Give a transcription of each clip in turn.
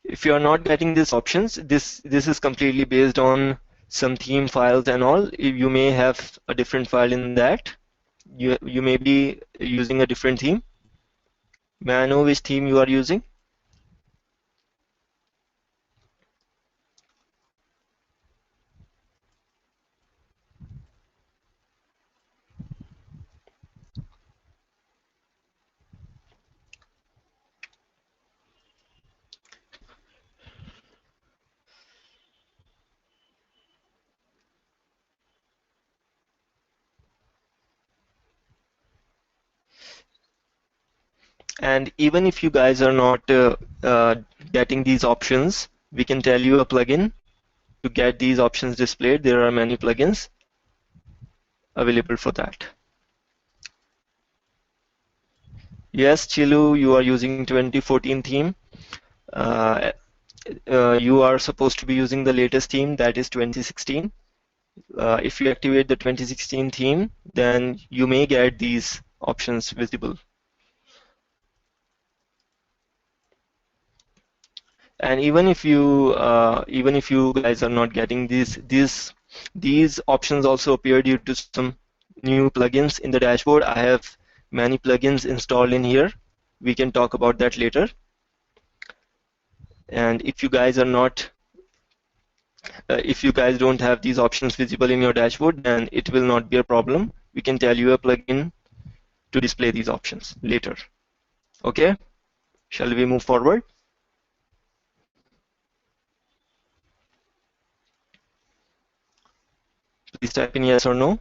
If you are not getting these options, this is completely based on some theme files and all. You may have a different file in that. You may be using a different theme. May I know which theme you are using? And even if you guys are not getting these options, we can tell you a plugin to get these options displayed. There are many plugins available for that. Yes, Chilu, you are using 2014 theme. You are supposed to be using the latest theme, that is 2016. If you activate the 2016 theme, then you may get these options visible. And even if you guys are not getting these options also appear due to some new plugins in the dashboard. I have many plugins installed in here. We can talk about that later. And if you guys are not if you guys don't have these options visible in your dashboard, then it will not be a problem. We can tell you a plugin to display these options later. Okay, shall we move forward? Please type in yes or no.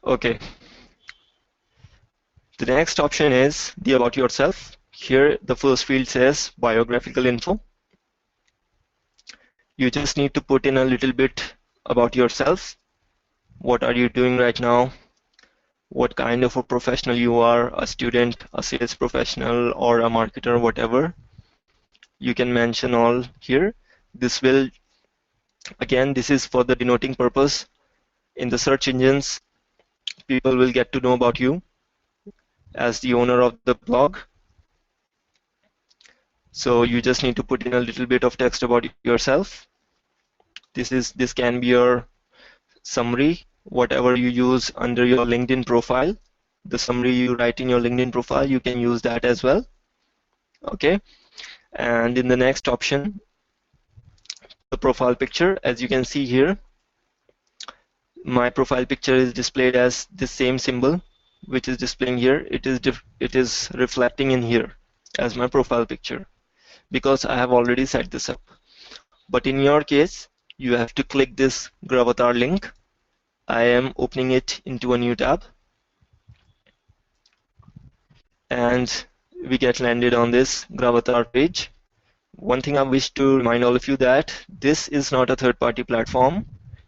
Okay. The next option is the about yourself. Here the first field says biographical info. You just need to put in a little bit about yourself. What are you doing right now? What kind of a professional you are, a student, a sales professional, or a marketer, whatever. You can mention all here. This will, again, this is for the denoting purpose. In the search engines, people will get to know about you as the owner of the blog. So you just need to put in a little bit of text about yourself. This can be your summary, whatever you use under your LinkedIn profile. The summary you write in your LinkedIn profile, you can use that as well. Okay. And in the next option, the profile picture, as you can see here, my profile picture is displayed as the same symbol which is displaying here. It is reflecting in here as my profile picture because I have already set this up. But in your case, you have to click this Gravatar link. I am opening it into a new tab, and we get landed on this Gravatar page. One thing I wish to remind all of you that this is not a third-party platform.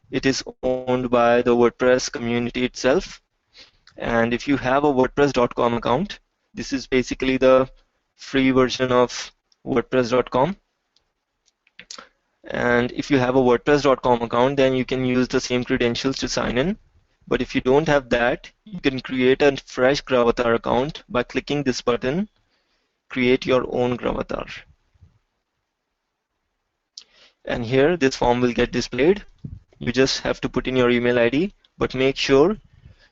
It is owned by the WordPress community itself. And if you have a WordPress.com account, this is basically the free version of WordPress.com. And if you have a WordPress.com account, then you can use the same credentials to sign in. But if you don't have that, you can create a fresh Gravatar account by clicking this button, create your own Gravatar. And here this form will get displayed. You just have to put in your email ID, but make sure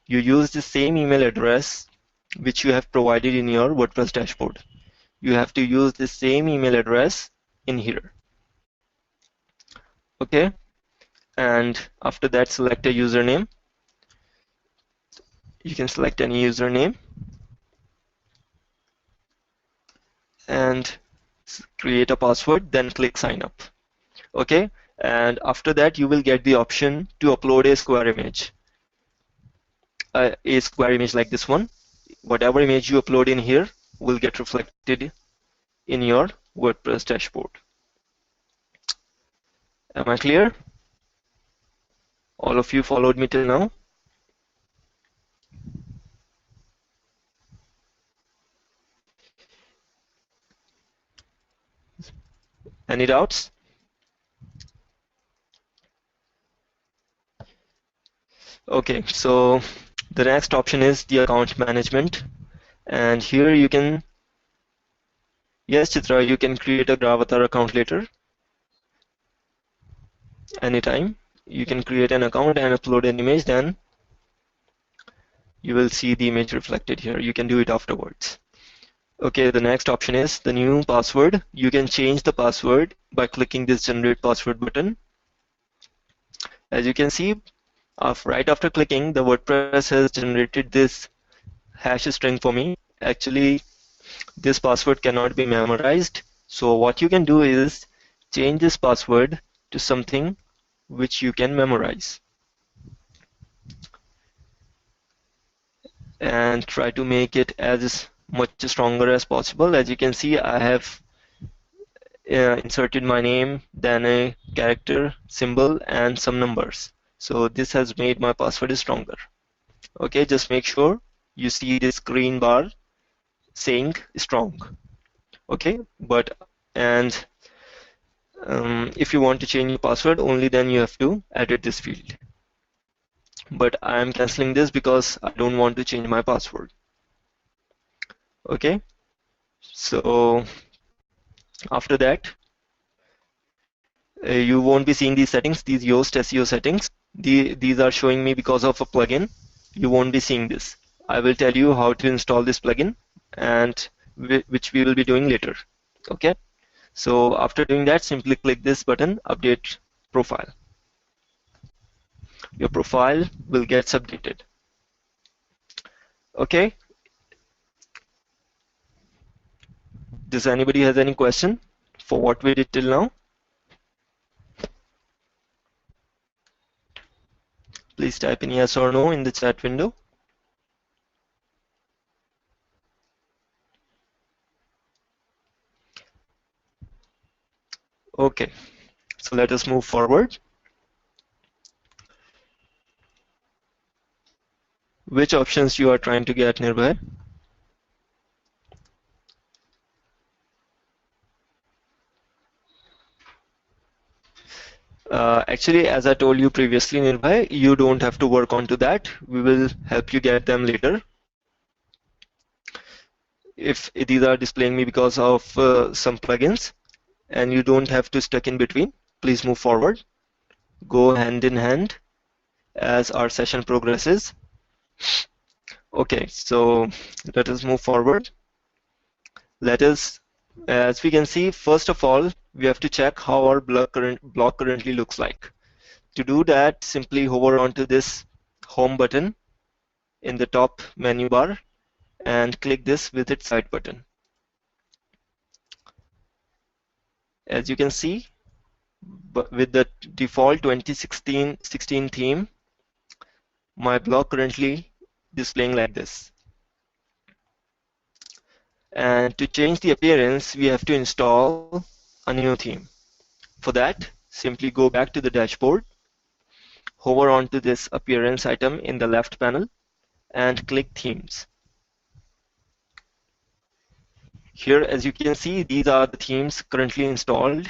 you use the same email address which you have provided in your WordPress dashboard. You have to use the same email address in here. Okay, and after that select a username. You can select any username and create a password, then click sign up. Okay, and after that you will get the option to upload a square image. A square image like this one. Whatever image you upload in here will get reflected in your WordPress dashboard. Am I clear? All of you followed me till now? Any doubts? Okay, so the next option is the account management, and here you can Yes, Chitra, you can create a Gravatar account later, anytime. You can create an account and upload an image, then you will see the image reflected here. You can do it afterwards. Okay, the next option is the new password. You can change the password by clicking this generate password button. As you can see, right after clicking, the WordPress has generated this hash string for me. Actually, this password cannot be memorized. So what you can do is change this password to something which you can memorize and try to make it as much stronger as possible. As you can see, I have inserted my name, then a character, symbol, and some numbers. So this has made my password stronger. Okay, just make sure you see this green bar saying strong. Okay, and if you want to change your password, only then you have to edit this field. But I am canceling this because I don't want to change my password. Okay, so after that, you won't be seeing these settings, these Yoast SEO settings. These are showing me because of a plugin. You won't be seeing this. I will tell you how to install this plugin, and which we will be doing later. Okay, so after doing that, simply click this button, update profile. Your profile will get updated. Okay, does anybody has any question for what we did till now? Please type in yes or no in the chat window. Okay, so let us move forward. Which options you are trying to get nearby? Actually, as I told you previously, Nirbhay, you don't have to work on to that. We will help you get them later. If these are displaying me because of some plugins, and you don't have to stuck in between, please move forward. Go hand in hand as our session progresses. Okay, so let us move forward. Let us, as we can see, first of all, we have to check how our blog currently looks like. To do that, simply hover onto this home button in the top menu bar and click this visit site button. As you can see, with the default 2016 theme, my blog currently displaying like this. And to change the appearance, we have to install a new theme. For that, simply go back to the dashboard, hover onto this appearance item in the left panel, and click themes. Here, as you can see, these are the themes currently installed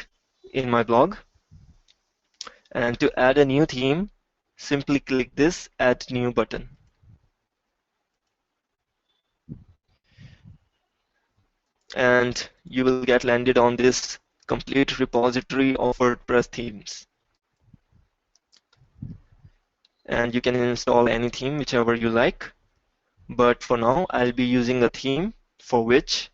in my blog. And to add a new theme, simply click this Add New button. And you will get landed on this complete repository of WordPress themes. And you can install any theme, whichever you like. But for now, I'll be using a theme for which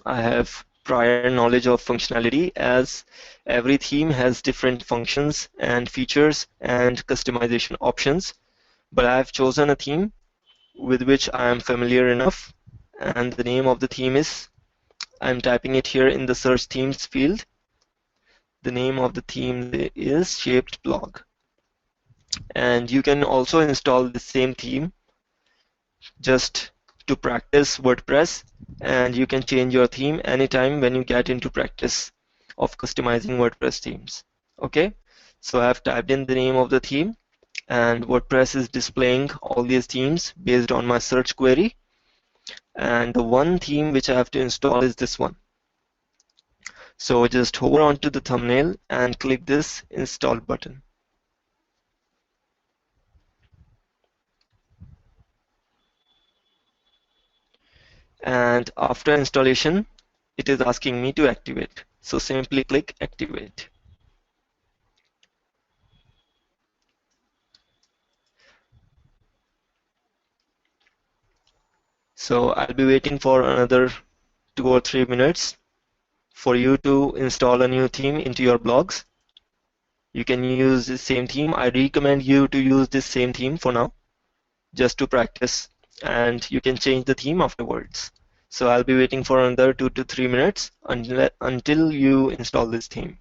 I have prior knowledge of functionality, as every theme has different functions and features and customization options. But I have chosen a theme with which I am familiar enough, and the name of the theme is, I'm typing it here in the search themes field. The name of the theme is Shaped Blog. And you can also install the same theme just to practice WordPress, and you can change your theme anytime when you get into practice of customizing WordPress themes. Okay, so I've typed in the name of the theme, and WordPress is displaying all these themes based on my search query. And the one theme which I have to install is this one. So just hover onto the thumbnail and click this install button. And after installation, it is asking me to activate. So simply click activate. So I'll be waiting for another 2 or 3 minutes for you to install a new theme into your blogs. You can use the same theme. I recommend you to use this same theme for now, just to practice, and you can change the theme afterwards. So I'll be waiting for another 2 to 3 minutes until you install this theme.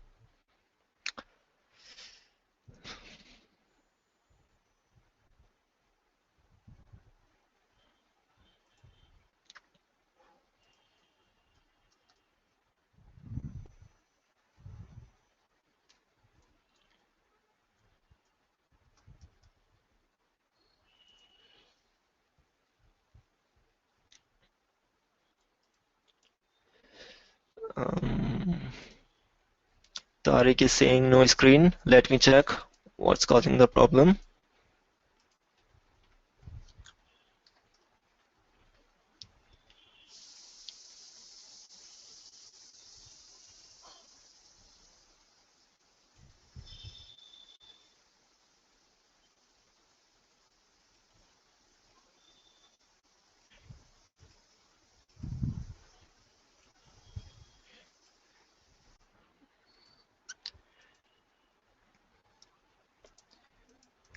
Um, Tariq is saying no screen. Let me check what's causing the problem.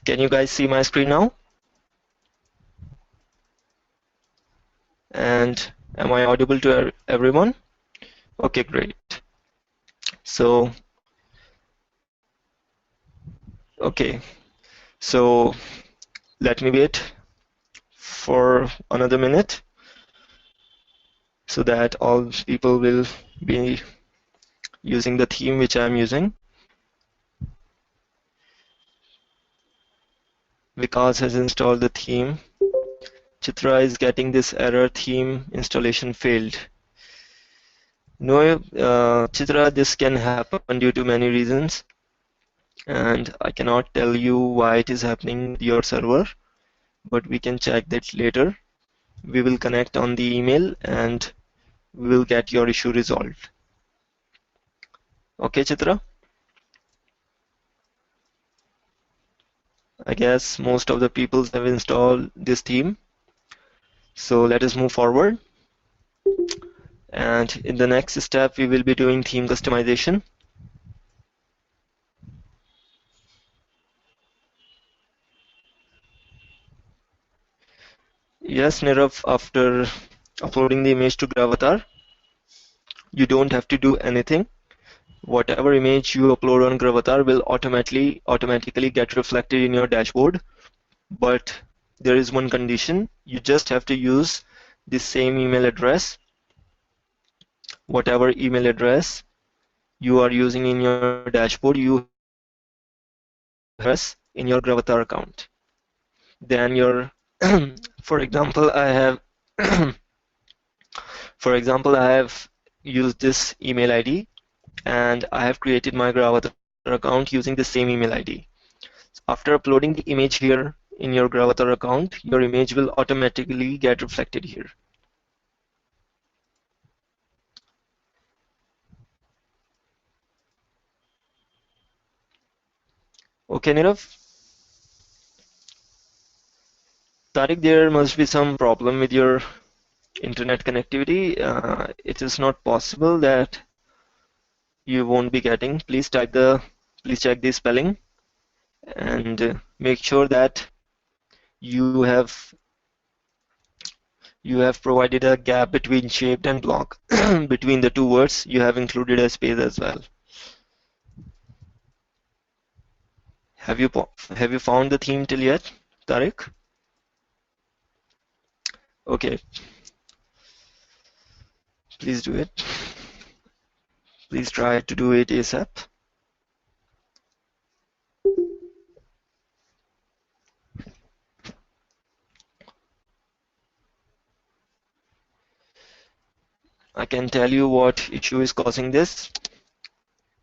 Can you guys see my screen now? And am I audible to everyone? Okay, great. So, okay. So let me wait for another minute so that all people will be using the theme which I'm using. Vikas has installed the theme. Chitra is getting this error, theme installation failed. No, Chitra, this can happen due to many reasons, and I cannot tell you why it is happening with your server, but we can check that later. We will connect on the email and we will get your issue resolved. Okay, Chitra? I guess most of the people have installed this theme. So let us move forward. And in the next step, we will be doing theme customization. Yes, Nirav, after uploading the image to Gravatar, you don't have to do anything. Whatever image you upload on Gravatar will automatically get reflected in your dashboard. But there is one condition. You just have to use the same email address, whatever email address you are using in your dashboard, you address in your Gravatar account. Then your, for example, for example, I have used this email ID and I have created my Gravatar account using the same email ID. After uploading the image here in your Gravatar account, your image will automatically get reflected here. Okay, Nirav? Tariq, there must be some problem with your internet connectivity. It is not possible that you won't be getting. Please check the spelling and make sure that you have provided a gap between shaped and block. Between the two words, you have included a space as well. Have you found the theme till yet, Tariq? Okay, please do it. Please try to do it ASAP. I can tell you what issue is causing this.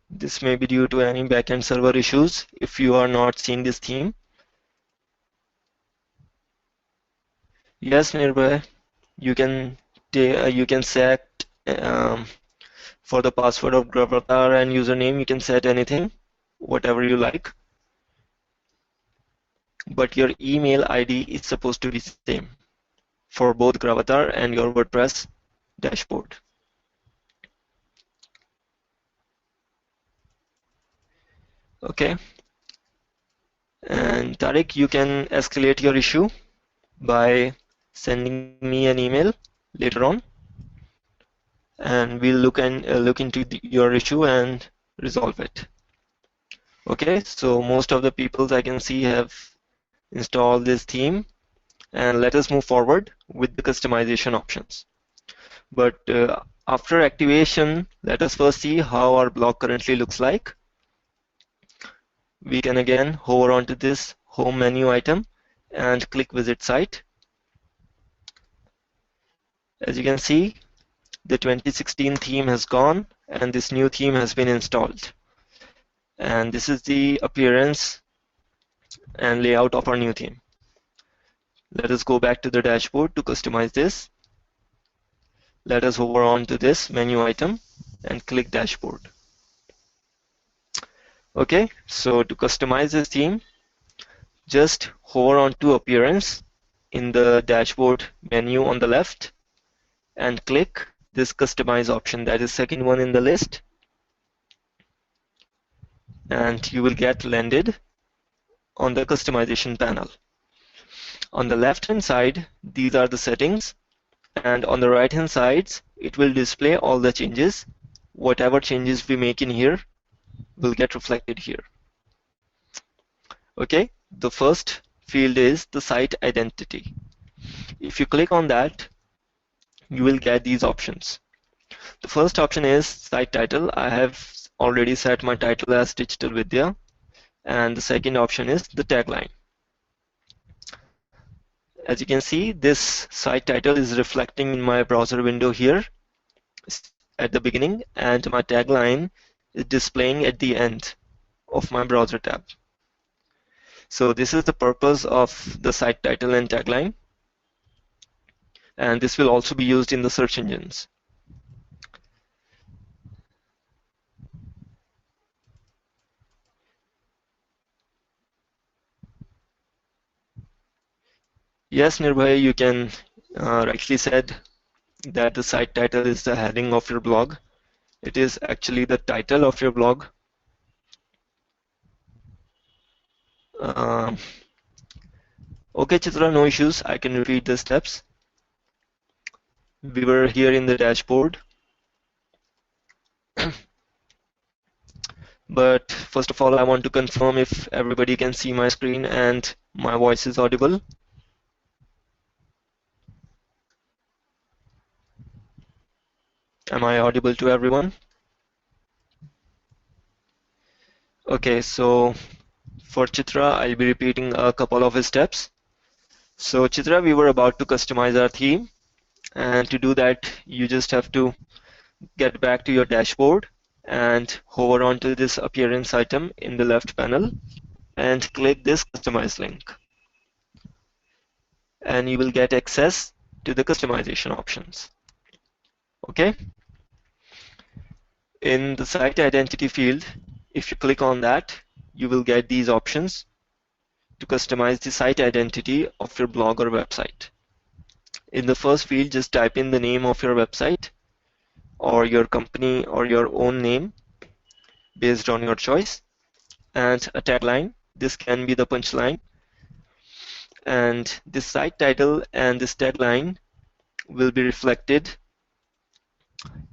This may be due to any backend server issues if you are not seeing this theme. Yes, Nirbhay, you can select For the password of Gravatar and username, you can set anything, whatever you like. But your email ID is supposed to be same for both Gravatar and your WordPress dashboard. Okay. And Tariq, you can escalate your issue by sending me an email later on, and we'll look into your issue and resolve it. Okay, so most of the people I can see have installed this theme, and let us move forward with the customization options. But after activation, let us first see how our blog currently looks like. We can again hover onto this home menu item and click visit site. As you can see, the 2016 theme has gone and this new theme has been installed. And this is the appearance and layout of our new theme. Let us go back to the dashboard to customize this. Let us hover on to this menu item and click dashboard. Okay, so to customize this theme, just hover on to appearance in the dashboard menu on the left and click this customize option, that is second one in the list, and you will get landed on the customization panel. On the left hand side, these are the settings, and on the right hand sides, it will display all the changes. Whatever changes we make in here will get reflected here. Okay, the first field is the site identity. If you click on that, you will get these options. The first option is site title. I have already set my title as Digital Vidya, and the second option is the tagline. As you can see, this site title is reflecting in my browser window here at the beginning, and my tagline is displaying at the end of my browser tab. So this is the purpose of the site title and tagline, and this will also be used in the search engines. Yes, Nirbhay, you can rightly said that the site title is the heading of your blog. It is actually the title of your blog. Okay, Chitra, no issues. I can repeat the steps. We were here in the dashboard. But first of all, I want to confirm if everybody can see my screen and my voice is audible. Am I audible to everyone? Okay, so for Chitra, I'll be repeating a couple of steps. So Chitra, we were about to customize our theme, and to do that, you just have to get back to your dashboard and hover onto this appearance item in the left panel and click this customize link. And you will get access to the customization options. Okay? In the site identity field, if you click on that, you will get these options to customize the site identity of your blog or website. In the first field, just type in the name of your website or your company or your own name based on your choice, and a tagline. This can be the punchline. And this site title and this tagline will be reflected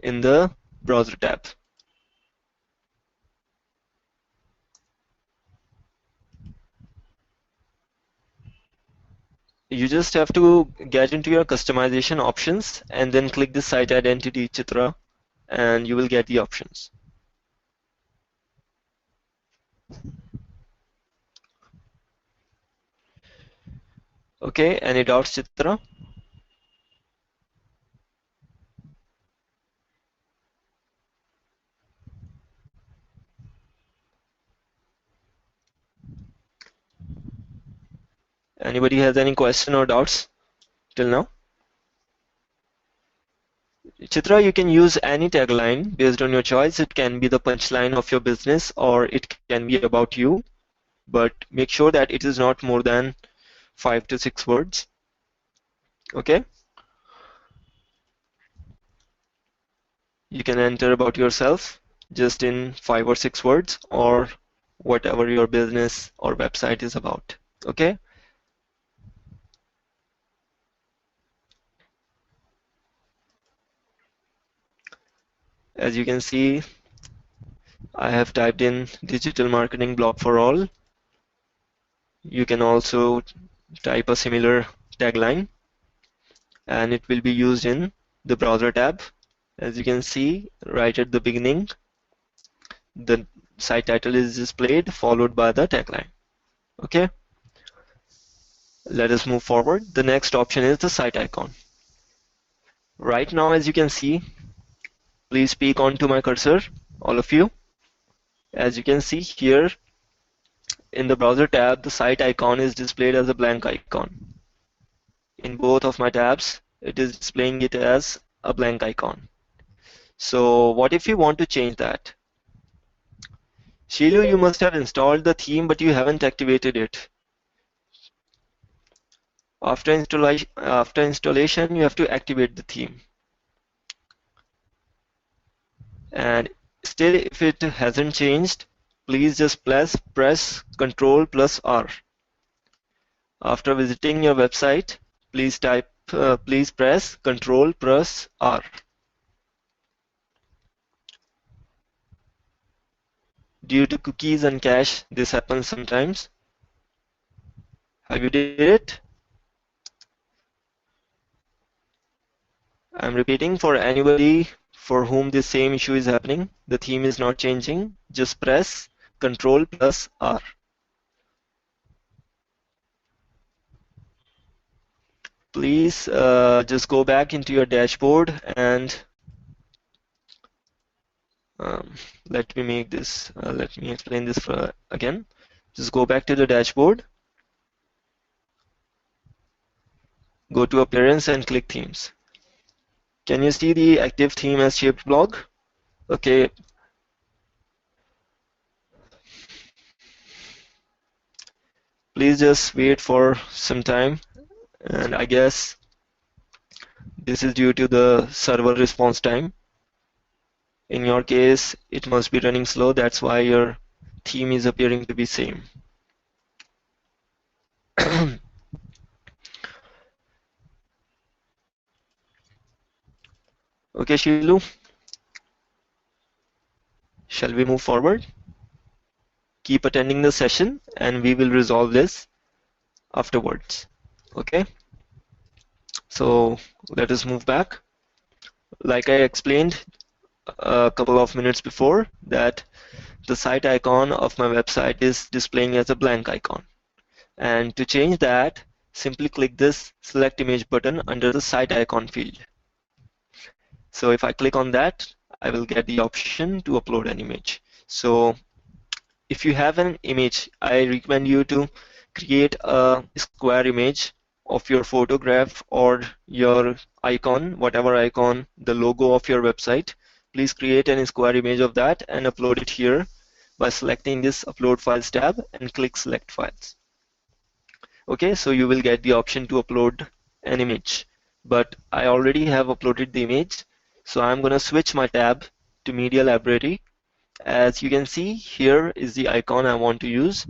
in the browser tab. You just have to get into your customization options and then click the site identity, Chitra, and you will get the options. Okay, any doubts, Chitra? Anybody has any question or doubts till now? Chitra, you can use any tagline based on your choice. It can be the punchline of your business or it can be about you, but make sure that it is not more than 5 to 6 words. Okay? You can enter about yourself just in 5 or 6 words or whatever your business or website is about. Okay? As you can see, I have typed in digital marketing blog for all. You can also type a similar tagline and it will be used in the browser tab. As you can see right at the beginning, the site title is displayed followed by the tagline. Okay, let us move forward. The next option is the site icon. Right now, as you can see, please speak onto my cursor, all of you. As you can see here in the browser tab, the site icon is displayed as a blank icon. In both of my tabs, it is displaying it as a blank icon. So what if you want to change that? Shilu, you must have installed the theme, but you haven't activated it. After installation, you have to activate the theme. And still, if it hasn't changed, please just press Ctrl plus R. After visiting your website, please press Ctrl plus R. Due to cookies and cache, this happens sometimes. Have you did it? I'm repeating for anybody for whom the same issue is happening. The theme is not changing. Just press Ctrl plus R. Please just go back into your dashboard and let me explain this again. Just go back to the dashboard, go to Appearance and click Themes. Can you see the active theme as shaped blog? Okay. Please just wait for some time, and I guess this is due to the server response time. In your case, it must be running slow, that's why your theme is appearing to be same. Okay, Shilu, shall we move forward? Keep attending the session and we will resolve this afterwards. Okay, so let us move back. Like I explained a couple of minutes before, that the site icon of my website is displaying as a blank icon. And to change that, simply click this select image button under the site icon field. So if I click on that, I will get the option to upload an image. So if you have an image, I recommend you to create a square image of your photograph or your icon, whatever icon, the logo of your website. Please create a square image of that and upload it here by selecting this Upload Files tab and click Select Files. Okay, so you will get the option to upload an image. But I already have uploaded the image, so I'm going to switch my tab to Media Library. As you can see, here is the icon I want to use.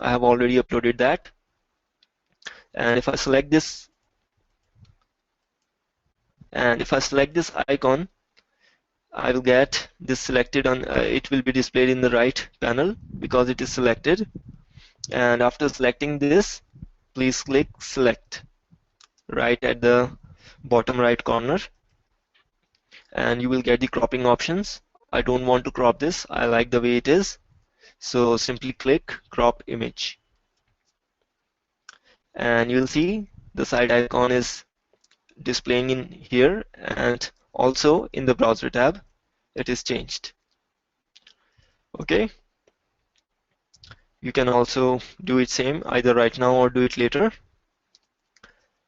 I have already uploaded that. And if I select this icon, I will get this selected on, it will be displayed in the right panel because it is selected. And after selecting this, please click Select right at the bottom right corner. And you will get the cropping options. I don't want to crop this. I like the way it is. So simply click Crop Image. And you'll see the site icon is displaying in here, and also in the browser tab it is changed. Okay, you can also do it same either right now or do it later.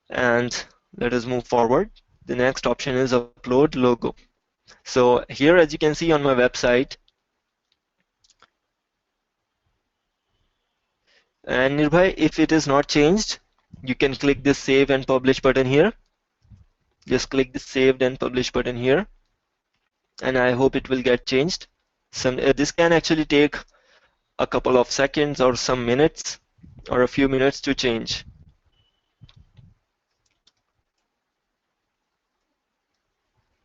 And let us move forward. The next option is upload logo. So here, as you can see on my website, and Nirbhai, if it is not changed, you can click this save and publish button here. Just click the saved and publish button here, and I hope it will get changed. This can actually take a couple of seconds or some minutes or a few minutes to change.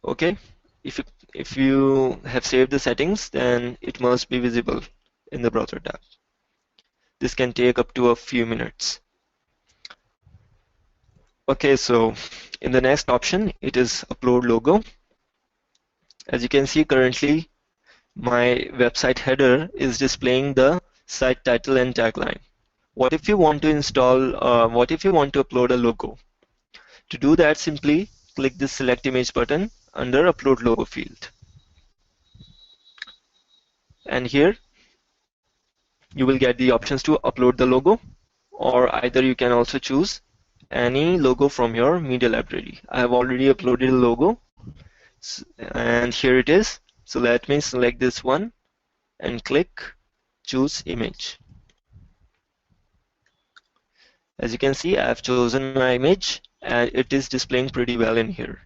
Okay, if you have saved the settings, then it must be visible in the browser tab. This can take up to a few minutes. Okay, so in the next option, it is upload logo. As you can see currently, my website header is displaying the site title and tagline. What if you want to what if you want to upload a logo? To do that, simply click the select image button under upload logo field. And here you will get the options to upload the logo, or either you can also choose any logo from your media library. I have already uploaded a logo, and here it is. So let me select this one and click choose image. As you can see, I have chosen my image and it is displaying pretty well in here.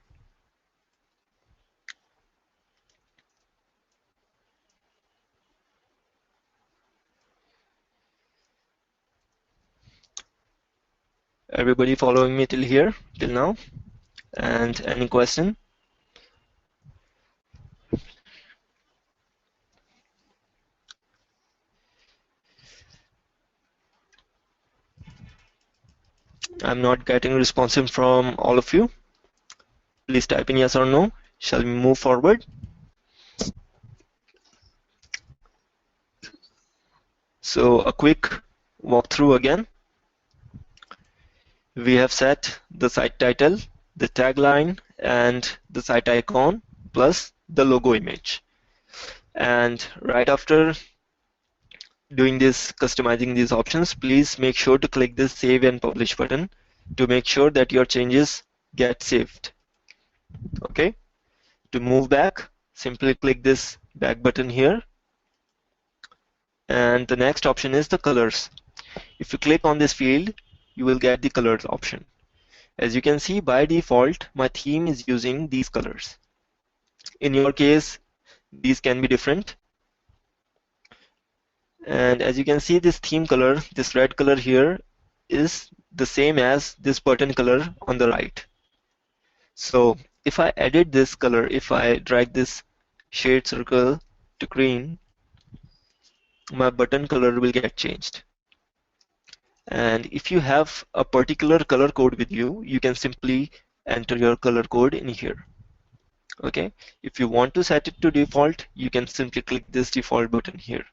Everybody following me till here, till now? And any question? I'm not getting responsive from all of you. Please type in yes or no. Shall we move forward? So a quick walkthrough again. We have set the site title, the tagline, and the site icon, plus the logo image. And right after doing this, customizing these options, please make sure to click this save and publish button to make sure that your changes get saved. Okay, to move back, simply click this back button here. And the next option is the colors. If you click on this field, you will get the colors option. As you can see, by default, my theme is using these colors. In your case, these can be different. And as you can see, this theme color, this red color here, is the same as this button color on the right. So if I edit this color, if I drag this shade circle to green, my button color will get changed. And if you have a particular color code with you, you can simply enter your color code in here. Okay, if you want to set it to default, you can simply click this default button here,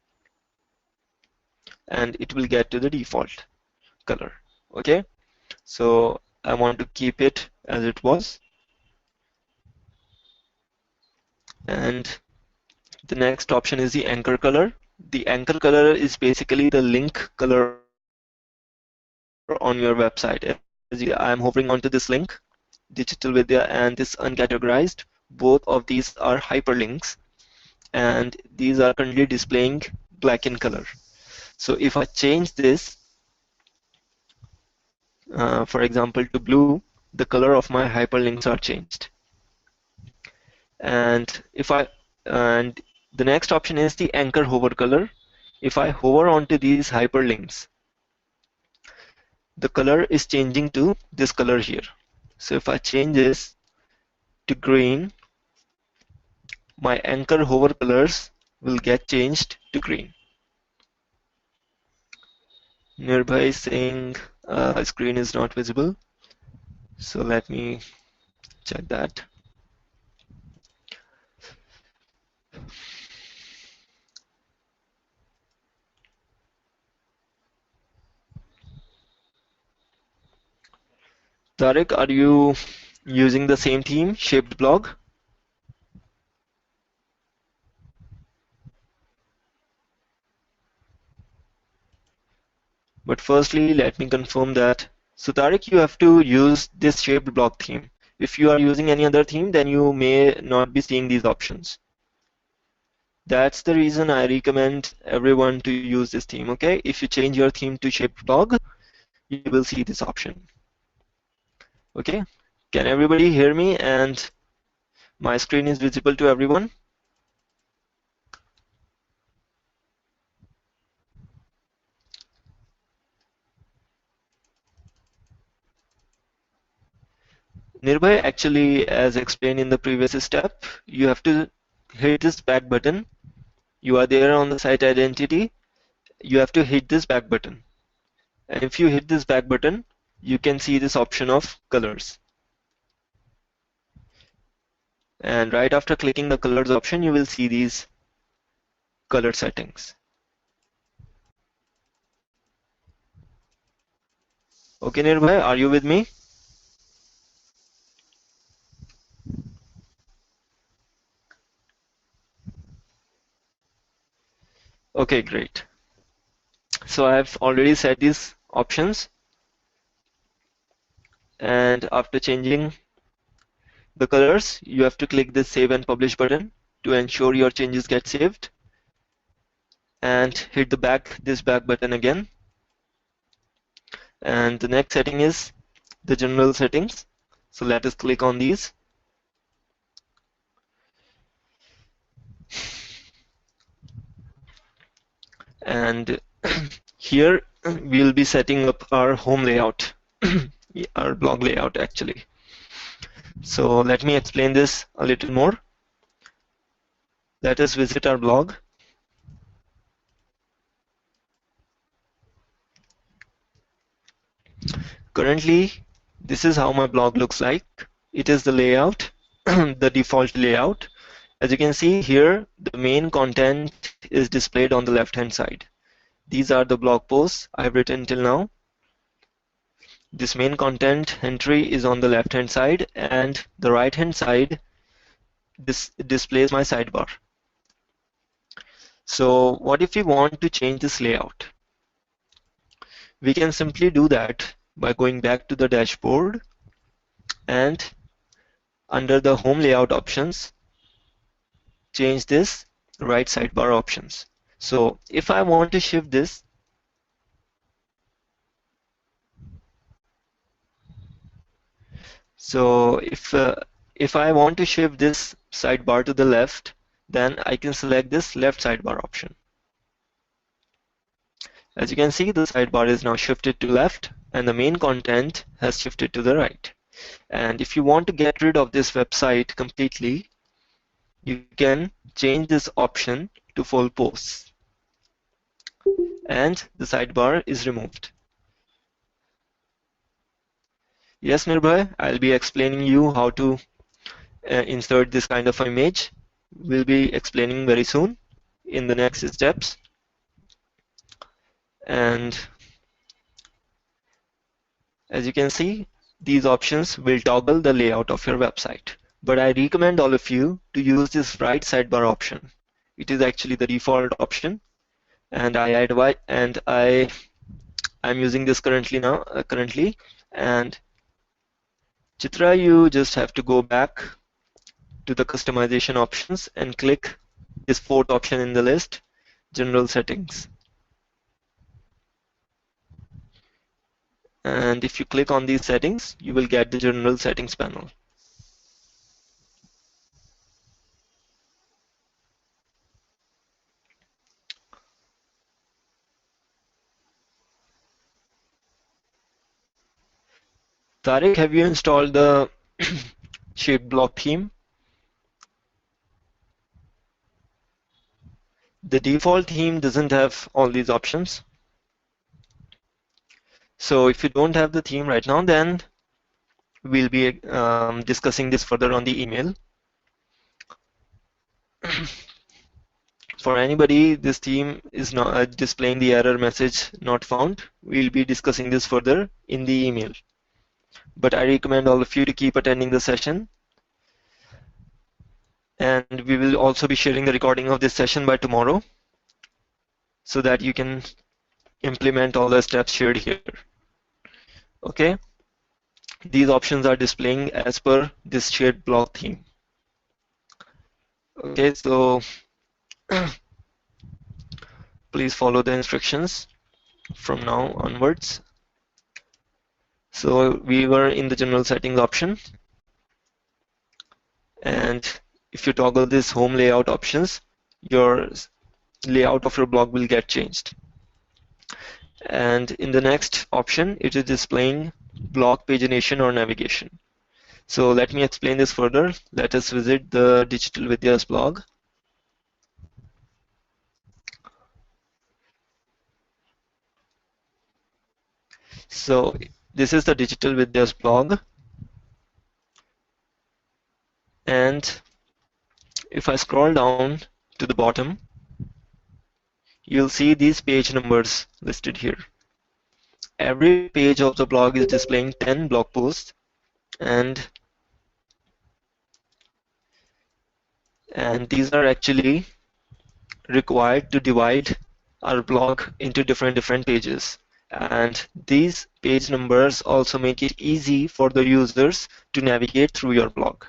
and it will get to the default color. Okay, so I want to keep it as it was. And the next option is the anchor color. The anchor color is basically the link color on your website. As I'm hovering onto this link, Digital Vidya and this uncategorized. Both of these are hyperlinks, and these are currently displaying black in color. So if I change this, for example, to blue, the color of my hyperlinks are changed. And the next option is the anchor hover color. If I hover onto these hyperlinks, the color is changing to this color here. So if I change this to green, my anchor hover colors will get changed to green. Nearby saying screen is not visible. So let me check that. Tarek, are you using the same theme, shaped blog? But firstly, let me confirm that. So Tarek, you have to use this shaped block theme. If you are using any other theme, then you may not be seeing these options. That's the reason I recommend everyone to use this theme, okay? If you change your theme to shaped blog, you will see this option. Okay, can everybody hear me and my screen is visible to everyone? Nirbhay, actually, as explained in the previous step, you have to hit this back button. You are there on the site identity. You have to hit this back button. And if you hit this back button, you can see this option of colors. And right after clicking the colors option, you will see these color settings. Okay, Nirbhay, are you with me? Okay, great. So I've already set these options, and after changing the colors, you have to click the Save and Publish button to ensure your changes get saved, and hit this back button again. And the next setting is the general settings. So let us click on these. And here we'll be setting up our home layout, our blog layout actually. So let me explain this a little more. Let us visit our blog. Currently, this is how my blog looks like. It is the layout, the default layout. As you can see here, the main content is displayed on the left-hand side. These are the blog posts I've written till now. This main content entry is on the left-hand side, and the right-hand side displays my sidebar. So what if we want to change this layout? We can simply do that by going back to the dashboard and under the home layout options, change this right sidebar options. So if I want to shift this, so if I want to shift this sidebar to the left, then I can select this left sidebar option. As you can see, the sidebar is now shifted to left and the main content has shifted to the right. And if you want to get rid of this website completely, you can change this option to full posts and the sidebar is removed. Yes, Nirbhay, I'll be explaining you how to insert this kind of image. We'll be explaining very soon in the next steps. And as you can see, these options will toggle the layout of your website. But I recommend all of you to use this right sidebar option. It is actually the default option, and I'm using this currently now. And Chitra, you just have to go back to the customization options and click this fourth option in the list, general settings. And if you click on these settings, you will get the general settings panel. Tariq, have you installed the shaped block theme? The default theme doesn't have all these options. So if you don't have the theme right now, then we'll be discussing this further on the email. For anybody, this theme is not displaying the error message not found. We'll be discussing this further in the email. But I recommend all of you to keep attending the session. And we will also be sharing the recording of this session by tomorrow so that you can implement all the steps shared here. Okay. these options are displaying as per this shared block theme. Okay, so please follow the instructions from now onwards. So we were in the general settings option, and if you toggle this home layout options, your layout of your blog will get changed. And in the next option, it is displaying blog pagination or navigation. So let me explain this further. Let us visit the Digital Vidya's blog. So this is the Digital Vidya's blog, and if I scroll down to the bottom, you'll see these page numbers listed here. Every page of the blog is displaying 10 blog posts, and these are actually required to divide our blog into different pages. And these page numbers also make it easy for the users to navigate through your blog.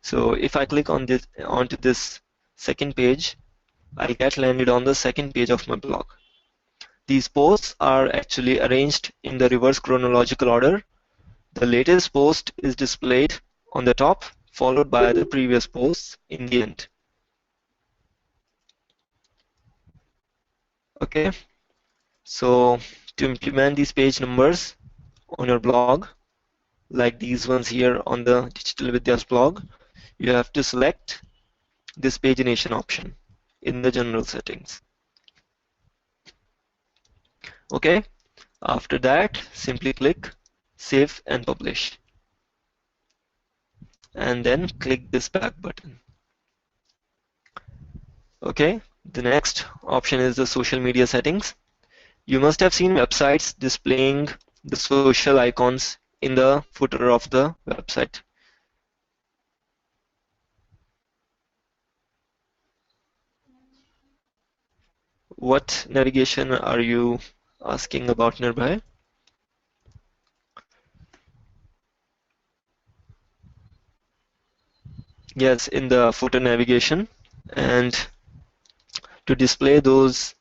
So if I click on this onto this second page, I'll get landed on the second page of my blog. These posts are actually arranged in the reverse chronological order. The latest post is displayed on the top, followed by the previous posts in the end. Okay, so to implement these page numbers on your blog, like these ones here on the Digital Vidya's blog, you have to select this pagination option in the general settings. Okay, after that, simply click Save and Publish, and then click this back button. Okay, the next option is the social media settings. You must have seen websites displaying the social icons in the footer of the website. What navigation are you asking about, Nirbhay? Yes, in the footer navigation. And to display those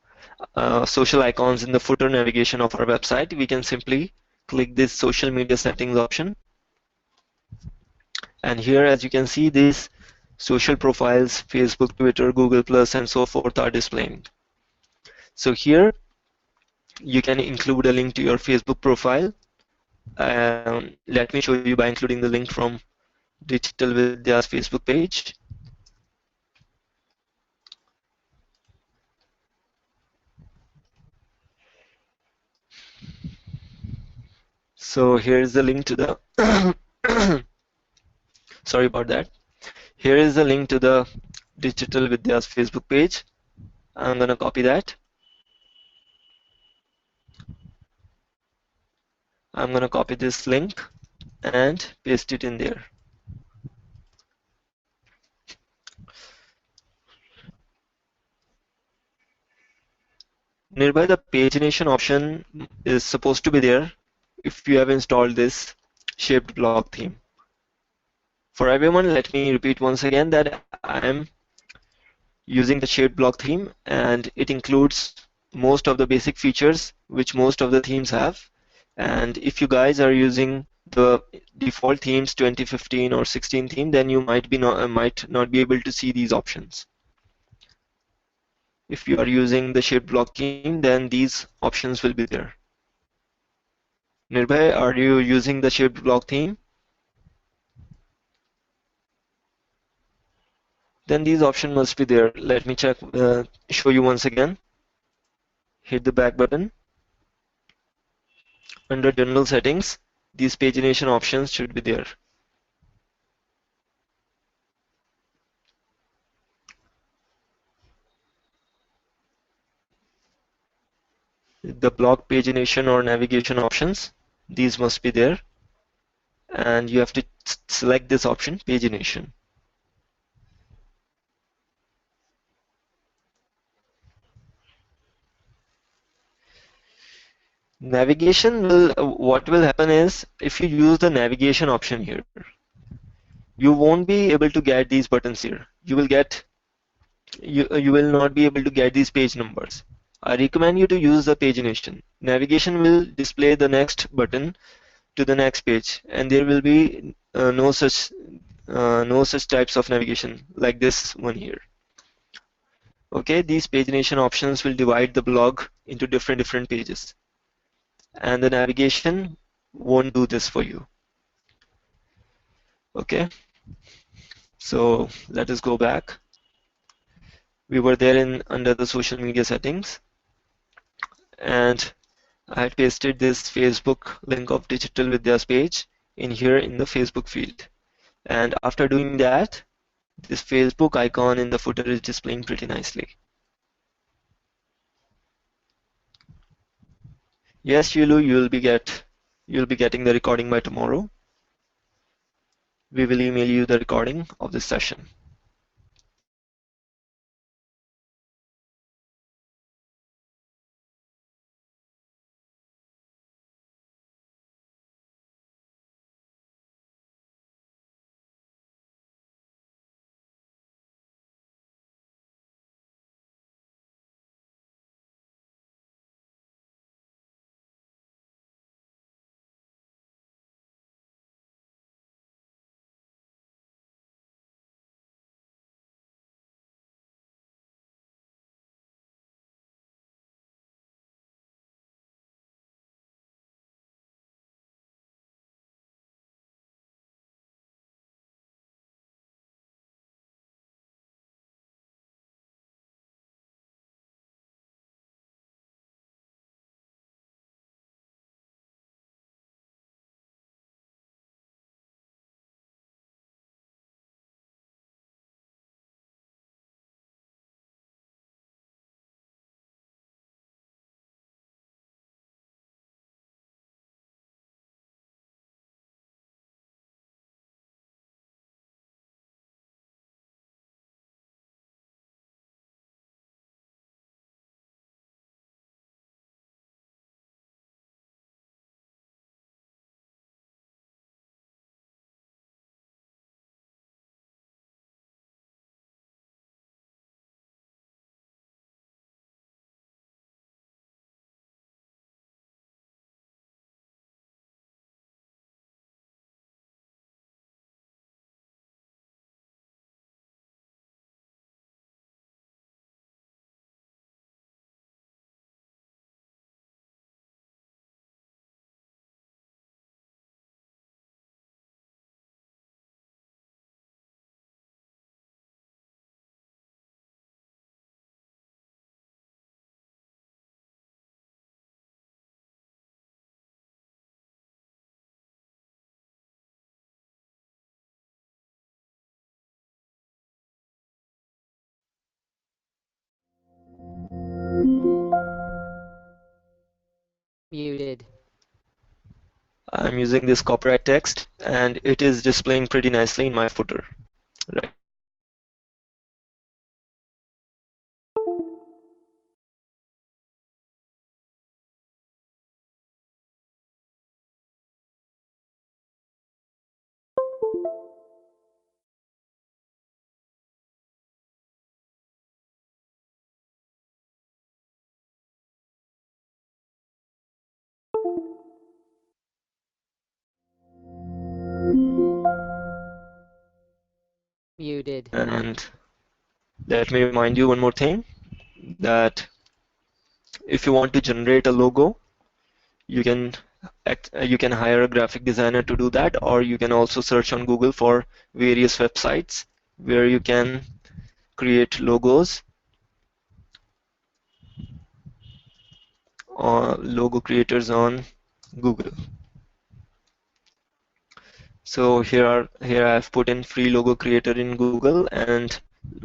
social icons in the footer navigation of our website, we can simply click this social media settings option. And here, as you can see, these social profiles, Facebook, Twitter, Google+, and so forth are displaying. So here, you can include a link to your Facebook profile. Let me show you by including the link from Digital Vidya's Facebook page. So here is the link to the sorry about that. Here is the link to the Digital Vidya's Facebook page. I'm going to copy that. I'm going to copy this link and paste it in there. Nearby the pagination option is supposed to be there if you have installed this shaped block theme. For everyone, let me repeat once again that I am using the shaped block theme, and it includes most of the basic features which most of the themes have. And if you guys are using the default themes 2015 or 16 theme, then you might not be able to see these options. If you are using the shaped block theme, then these options will be there. Nirbhay, are you using the shaped block theme? Then these options must be there. Let me check, show you once again. Hit the back button. Under general settings, these pagination options should be there. The block pagination or navigation options, these must be there. And you have to select this option, pagination. Navigation will, what will happen is if you use the navigation option here, you won't be able to get these buttons here. You will not be able to get these page numbers. I recommend you to use the pagination. Navigation will display the next button to the next page, and there will be no such types of navigation like this one here. Okay, these pagination options will divide the blog into different pages, and the navigation won't do this for you. Okay, so let us go back. We were there in under the social media settings, and I had pasted this Facebook link of Digital Vidya's page in here in the Facebook field. And after doing that, this Facebook icon in the footer is displaying pretty nicely. Yes, Yulu, you'll be getting the recording by tomorrow. We will email you the recording of this session. Muted. I'm using this copyright text, and it is displaying pretty nicely in my footer. Right. Muted. And let me remind you one more thing, that if you want to generate a logo, you can you can hire a graphic designer to do that, or you can also search on Google for various websites where you can create logos or logo creators on Google. So here I've put in free logo creator in Google, and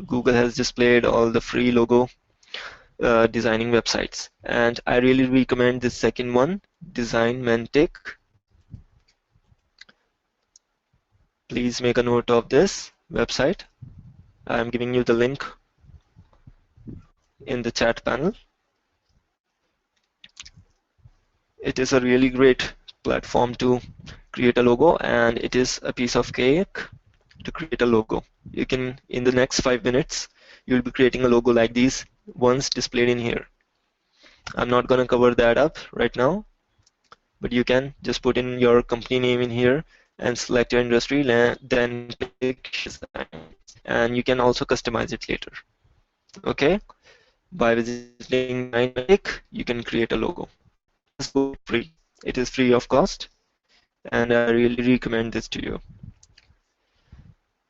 Google has displayed all the free logo designing websites. And I really recommend this second one, Design Mantic. Please make a note of this website. I'm giving you the link in the chat panel. It is a really great platform to create a logo, and it is a piece of cake to create a logo. You can, in the next 5 minutes, you'll be creating a logo like these ones displayed in here. I'm not going to cover that up right now, but you can just put in your company name in here and select your industry, then click share design, and you can also customize it later. Okay, by visiting Dynamic, you can create a logo. This is totally free. It is free of cost, and I really recommend this to you.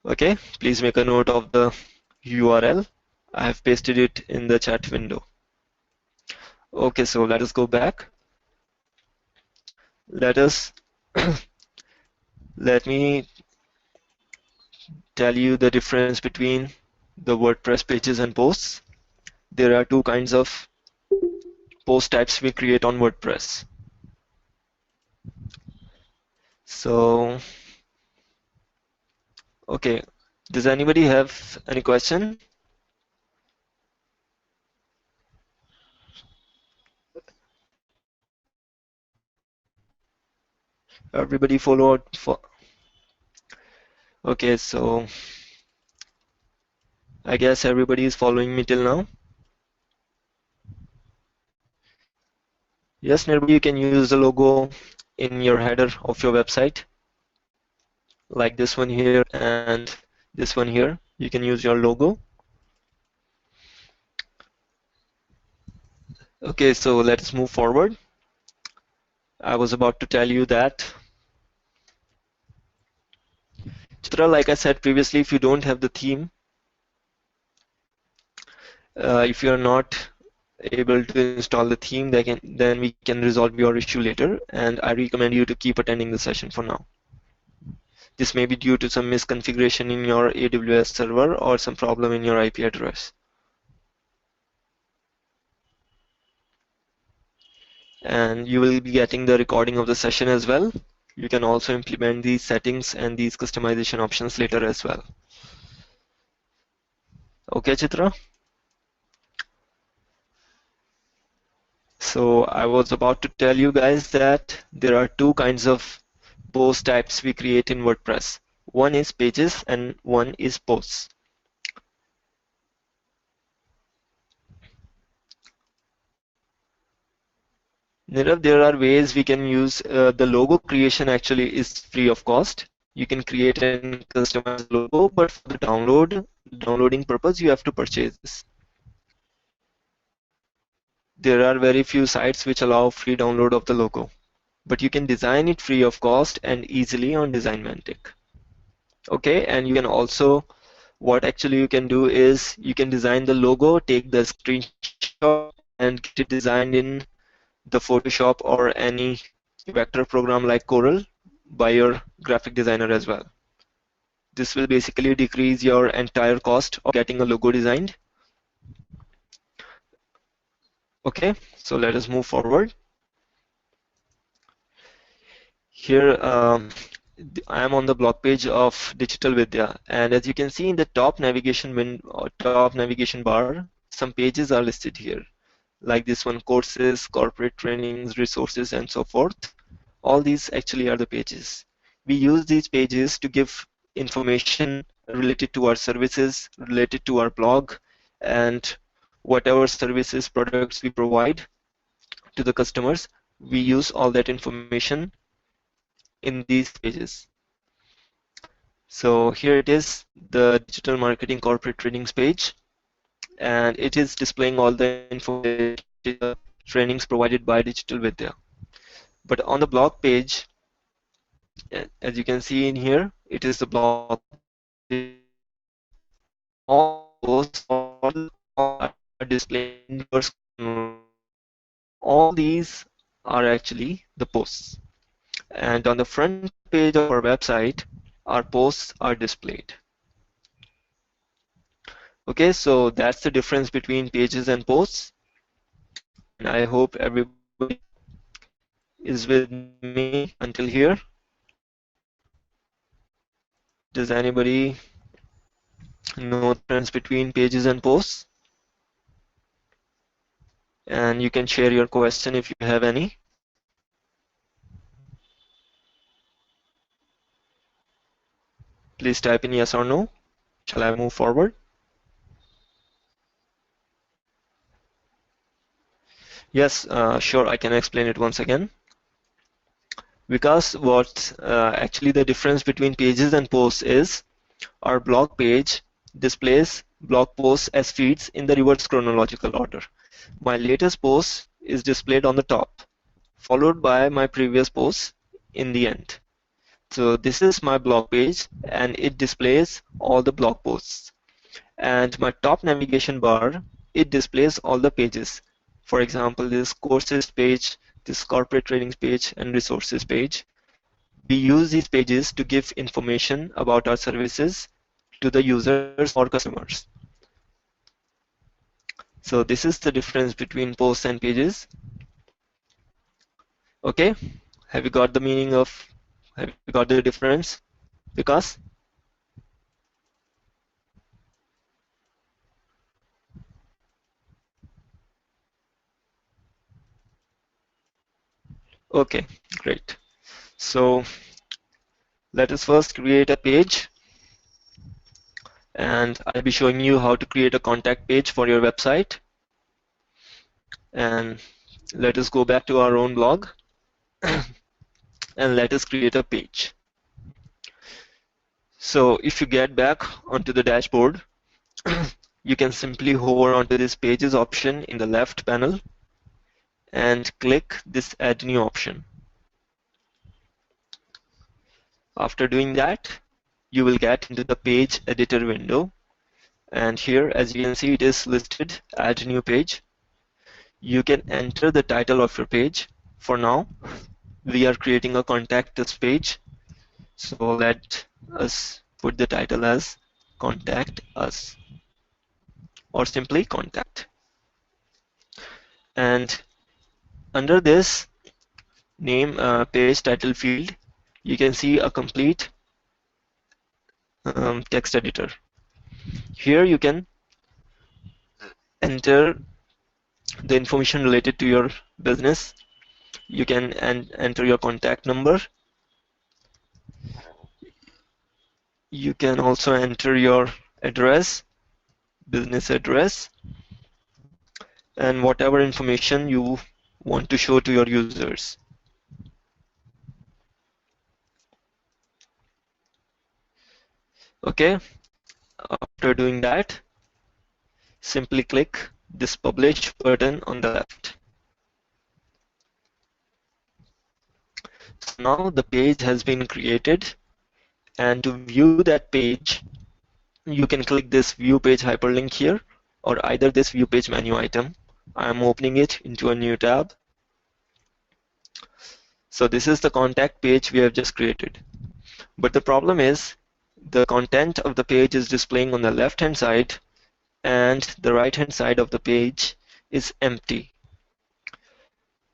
Okay, please make a note of the URL. I have pasted it in the chat window. Okay, so let us go back. Let us let me tell you the difference between the WordPress pages and posts. There are two kinds of post types we create on WordPress. So, okay, does anybody have any question? Everybody followed for. Okay, so I guess everybody is following me till now. Yes, Nirbi, you can use the logo in your header of your website, like this one here and this one here. You can use your logo. Okay, so let's move forward. I was about to tell you that, Chitra, like I said previously, if you don't have the theme, if you're not able to install the theme, then we can resolve your issue later, and I recommend you to keep attending the session for now. This may be due to some misconfiguration in your AWS server or some problem in your IP address. And you will be getting the recording of the session as well. You can also implement these settings and these customization options later as well. Okay, Chitra? So I was about to tell you guys that there are two kinds of post types we create in WordPress. One is pages and one is posts. Nirav, there are ways we can use the logo creation actually is free of cost. You can create and customize the logo, but for the downloading purpose, you have to purchase this. There are very few sites which allow free download of the logo, but you can design it free of cost and easily on Designmantic. Okay, and you can also, what actually you can do is you can design the logo, take the screenshot and get it designed in the Photoshop or any vector program like Corel by your graphic designer as well. This will basically decrease your entire cost of getting a logo designed. Okay, so let us move forward. Here I am on the blog page of Digital Vidya, and as you can see in the top navigation bar, some pages are listed here, like this one: courses, corporate trainings, resources, and so forth. All these actually are the pages. We use these pages to give information related to our services, related to our blog, and whatever services, products we provide to the customers. We use all that information in these pages. So here it is, the digital marketing corporate trainings page, and it is displaying all the information, trainings provided by Digital Vidya. But on the blog page, as you can see in here, it is the blog all those all are displaying your screen. All these are actually the posts. And on the front page of our website, our posts are displayed. Okay, so that's the difference between pages and posts. And I hope everybody is with me until here. Does anybody know the difference between pages and posts? And you can share your question if you have any. Please type in yes or no. Shall I move forward? Yes, sure, I can explain it once again. Because what actually the difference between pages and posts is, our blog page displays blog posts as feeds in the reverse chronological order. My latest post is displayed on the top, followed by my previous post in the end. So this is my blog page and it displays all the blog posts. And my top navigation bar, it displays all the pages. For example, this courses page, this corporate trainings page, and resources page. We use these pages to give information about our services to the users or customers. So this is the difference between posts and pages. Okay, have you got the meaning of, have you got the difference? Because, okay, great. So let us first create a page, and I'll be showing you how to create a contact page for your website. And let us go back to our own blog and let us create a page. So if you get back onto the dashboard, you can simply hover onto this pages option in the left panel and click this add new option. After doing that, you will get into the page editor window, and here as you can see it is listed add new page. You can enter the title of your page. For now we are creating a contact us page, so let us put the title as contact us or simply contact. And under this name page title field, you can see a complete text editor. Here you can enter the information related to your business. You can enter your contact number. You can also enter your address, business address, and whatever information you want to show to your users. Okay, after doing that, simply click this publish button on the left. So now the page has been created, and to view that page, you can click this view page hyperlink here, or either this view page menu item. I am opening it into a new tab. So this is the contact page we have just created. But the problem is the content of the page is displaying on the left hand side, and the right hand side of the page is empty.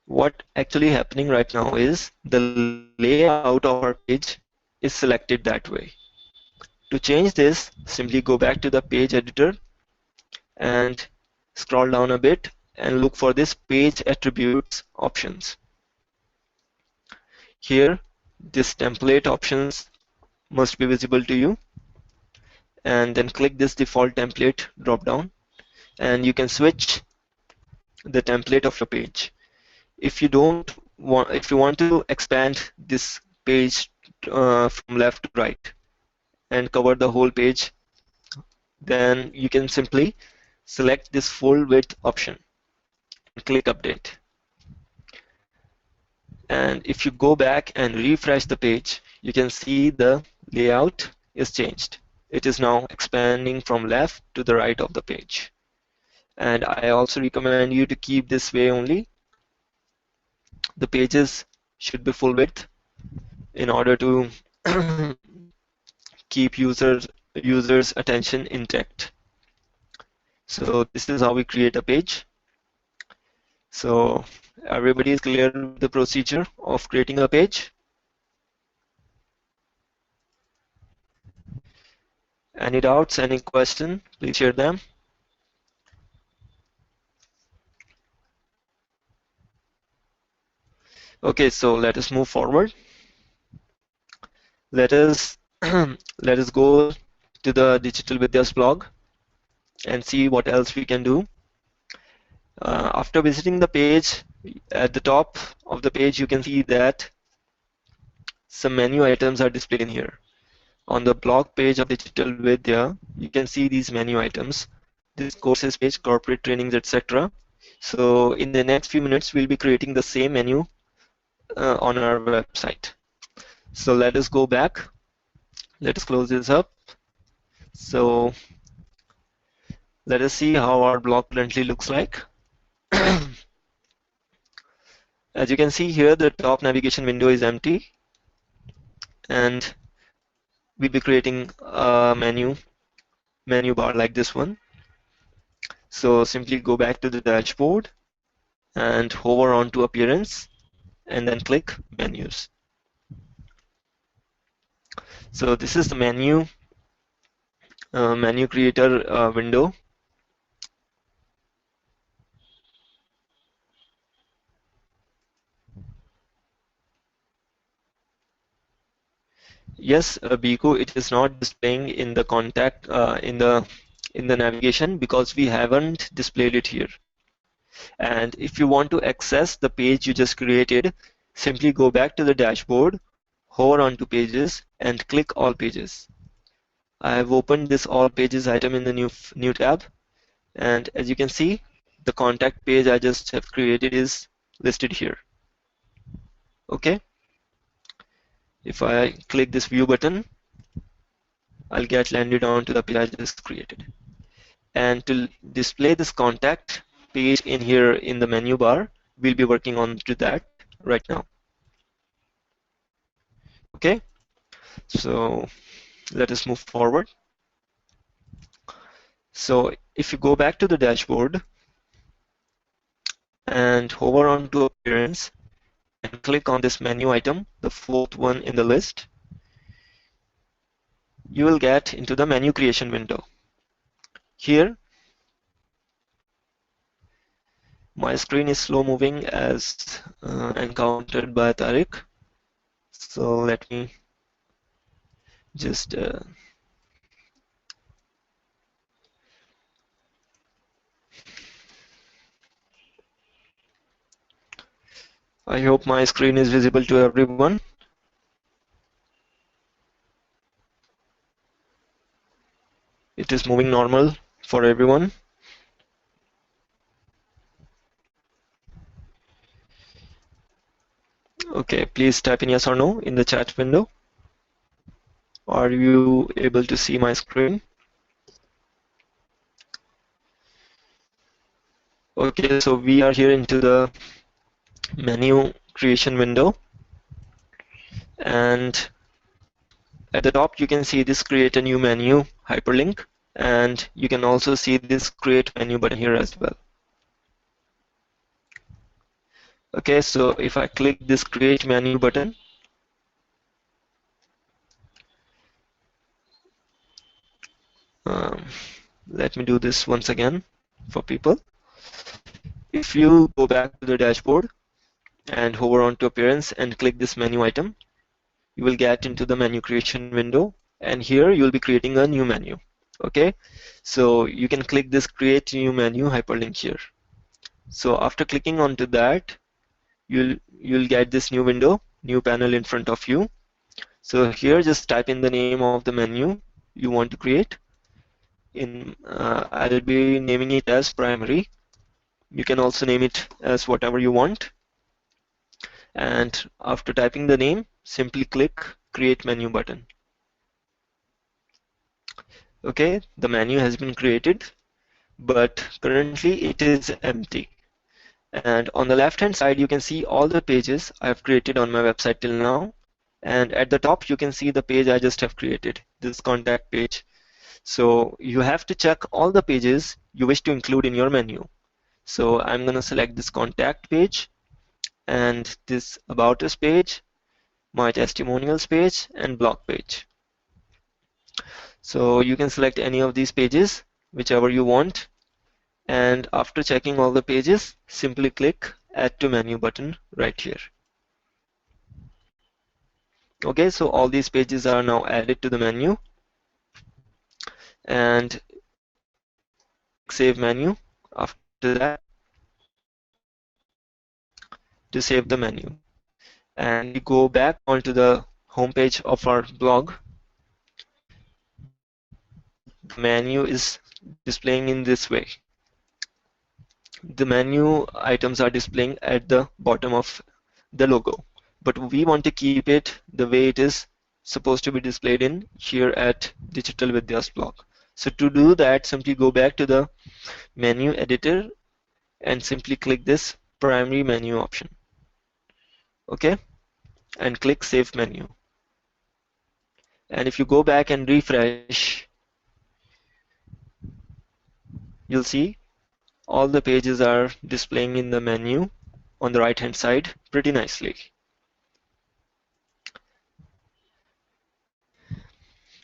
What actually happening right now is the layout of our page is selected that way. To change this, simply go back to the page editor and scroll down a bit and look for this page attributes options. Here, this template options must be visible to you, and then click this default template drop down, and you can switch the template of your page. If you want to expand this page from left to right and cover the whole page, then you can simply select this full width option and click update. And if you go back and refresh the page, you can see the layout is changed. It is now expanding from left to the right of the page. And I also recommend you to keep this way only. The pages should be full width in order to keep users attention intact. So this is how we create a page. So everybody is clear with the procedure of creating a page? Any doubts, any question, please share them. Okay, so let us move forward. Let us Let us go to the Digital Vidya's blog and see what else we can do. After visiting the page, at the top of the page you can see that some menu items are displayed in here. On the blog page of Digital Vidya, you can see these menu items. This courses page, corporate trainings, etc. So in the next few minutes, we'll be creating the same menu on our website. So let us go back. Let us close this up. So let us see how our blog currently looks like. As you can see here, the top navigation window is empty, and we'll be creating a menu bar like this one. So simply go back to the dashboard and hover on to appearance and then click menus. So this is the menu creator window. Yes, Biko, it is not displaying in the contact in the navigation because we haven't displayed it here. And if you want to access the page you just created, simply go back to the dashboard, hover onto pages, and click all pages. I have opened this all pages item in the new tab, and as you can see, the contact page I just have created is listed here. Okay. If I click this view button, I'll get landed onto the page I just created. And to display this contact page in here in the menu bar, we'll be working on to that right now. Okay, so let us move forward. So if you go back to the dashboard and hover on to appearance and click on this menu item, the fourth one in the list, you will get into the menu creation window. Here, my screen is slow moving as encountered by Tariq. So let me just I hope my screen is visible to everyone. It is moving normal for everyone. Okay, please type in yes or no in the chat window. Are you able to see my screen? Okay, so we are here into the menu creation window, and at the top you can see this create a new menu hyperlink, and you can also see this create menu button here as well. Okay, so if I click this create menu button, let me do this once again for people. If you go back to the dashboard and hover on to appearance and click this menu item, you will get into the menu creation window, and here you will be creating a new menu. Okay, so you can click this create new menu hyperlink here. So after clicking onto that, you'll get this new window, new panel in front of you. So here just type in the name of the menu you want to create. I'll be naming it as primary. You can also name it as whatever you want. And after typing the name, simply click create menu button. Okay, the menu has been created, but currently it is empty. And on the left hand side you can see all the pages I have created on my website till now, and at the top you can see the page I just have created, this contact page. So you have to check all the pages you wish to include in your menu. So I'm going to select this contact page and this about us page, my testimonials page, and blog page. So you can select any of these pages, whichever you want, and after checking all the pages, simply click add to menu button right here. Okay, so all these pages are now added to the menu, and click Save Menu after that to save the menu. And we go back onto the home page of our blog. The menu is displaying in this way. The menu items are displaying at the bottom of the logo, but we want to keep it the way it is supposed to be displayed in here at Digital Vidya's blog. So to do that, simply go back to the menu editor and simply click this primary menu option. Okay, and click Save Menu. And if you go back and refresh, you'll see all the pages are displaying in the menu on the right hand side pretty nicely.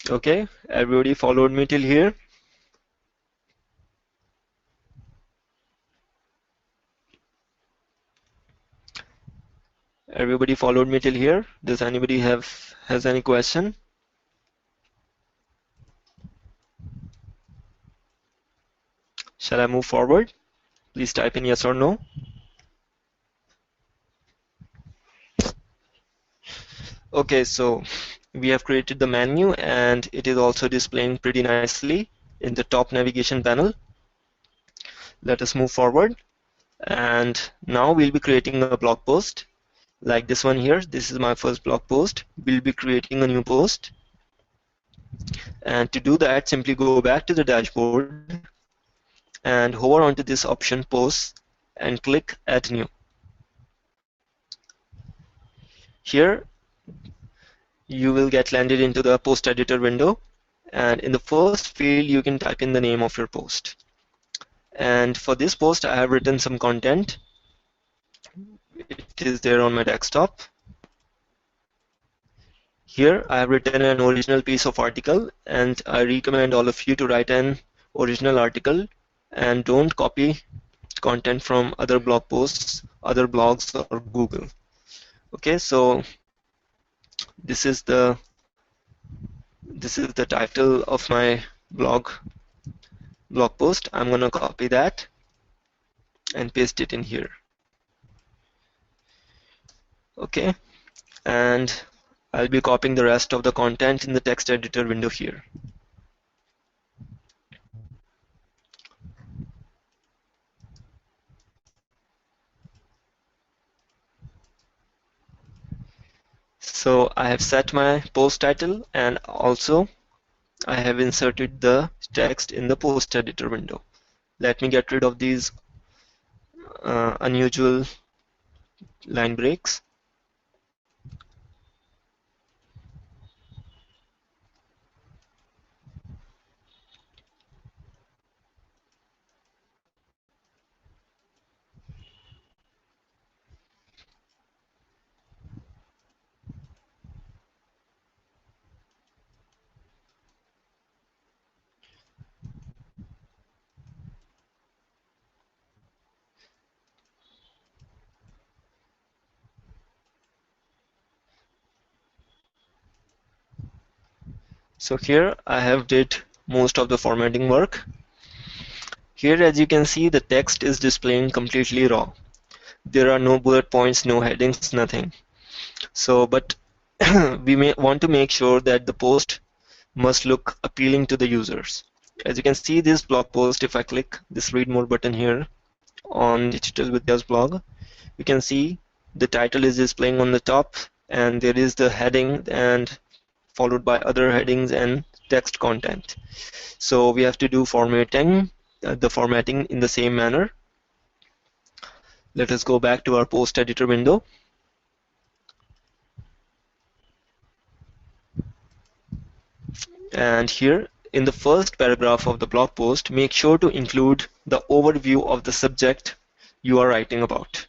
Okay, everybody followed me till here? Everybody followed me till here? Does anybody has any question? Shall I move forward? Please type in yes or no. Okay, so we have created the menu and it is also displaying pretty nicely in the top navigation panel. Let us move forward, and now we'll be creating a blog post like this one here. This is my first blog post. We'll be creating a new post, and to do that, simply go back to the dashboard and hover onto this option Posts and click Add New. Here you will get landed into the post editor window, and in the first field you can type in the name of your post. And for this post I have written some content. It is there on my desktop. Here I have written an original piece of article, and I recommend all of you to write an original article and don't copy content from other blog posts, other blogs, or Google. Okay, so this is the title of my blog post. I'm gonna copy that and paste it in here. Okay, and I'll be copying the rest of the content in the text editor window here. So I have set my post title, and also I have inserted the text in the post editor window. Let me get rid of these unusual line breaks. So here I have did most of the formatting work. Here, as you can see, the text is displaying completely raw. There are no bullet points, no headings, nothing. So, but we may want to make sure that the post must look appealing to the users. As you can see, this blog post, if I click this read more button here on Digital Vidya's blog, you can see the title is displaying on the top, and there is the heading and followed by other headings and text content. So we have to do formatting, the formatting in the same manner. Let us go back to our post editor window. And here in the first paragraph of the blog post, make sure to include the overview of the subject you are writing about.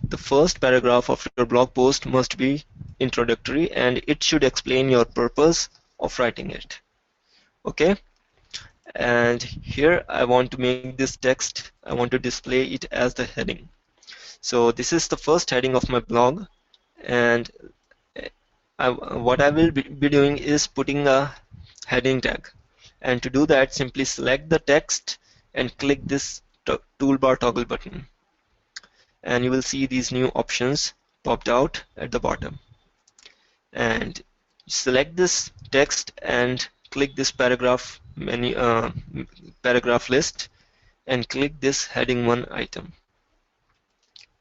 The first paragraph of your blog post must be introductory, and it should explain your purpose of writing it. Okay, and here I want to make this text, I want to display it as the heading. So this is the first heading of my blog, And what I will be doing is putting a heading tag. And to do that, simply select the text and click this toolbar toggle button. And you will see these new options popped out at the bottom. And select this text and click this paragraph menu, paragraph list, and click this heading 1 item.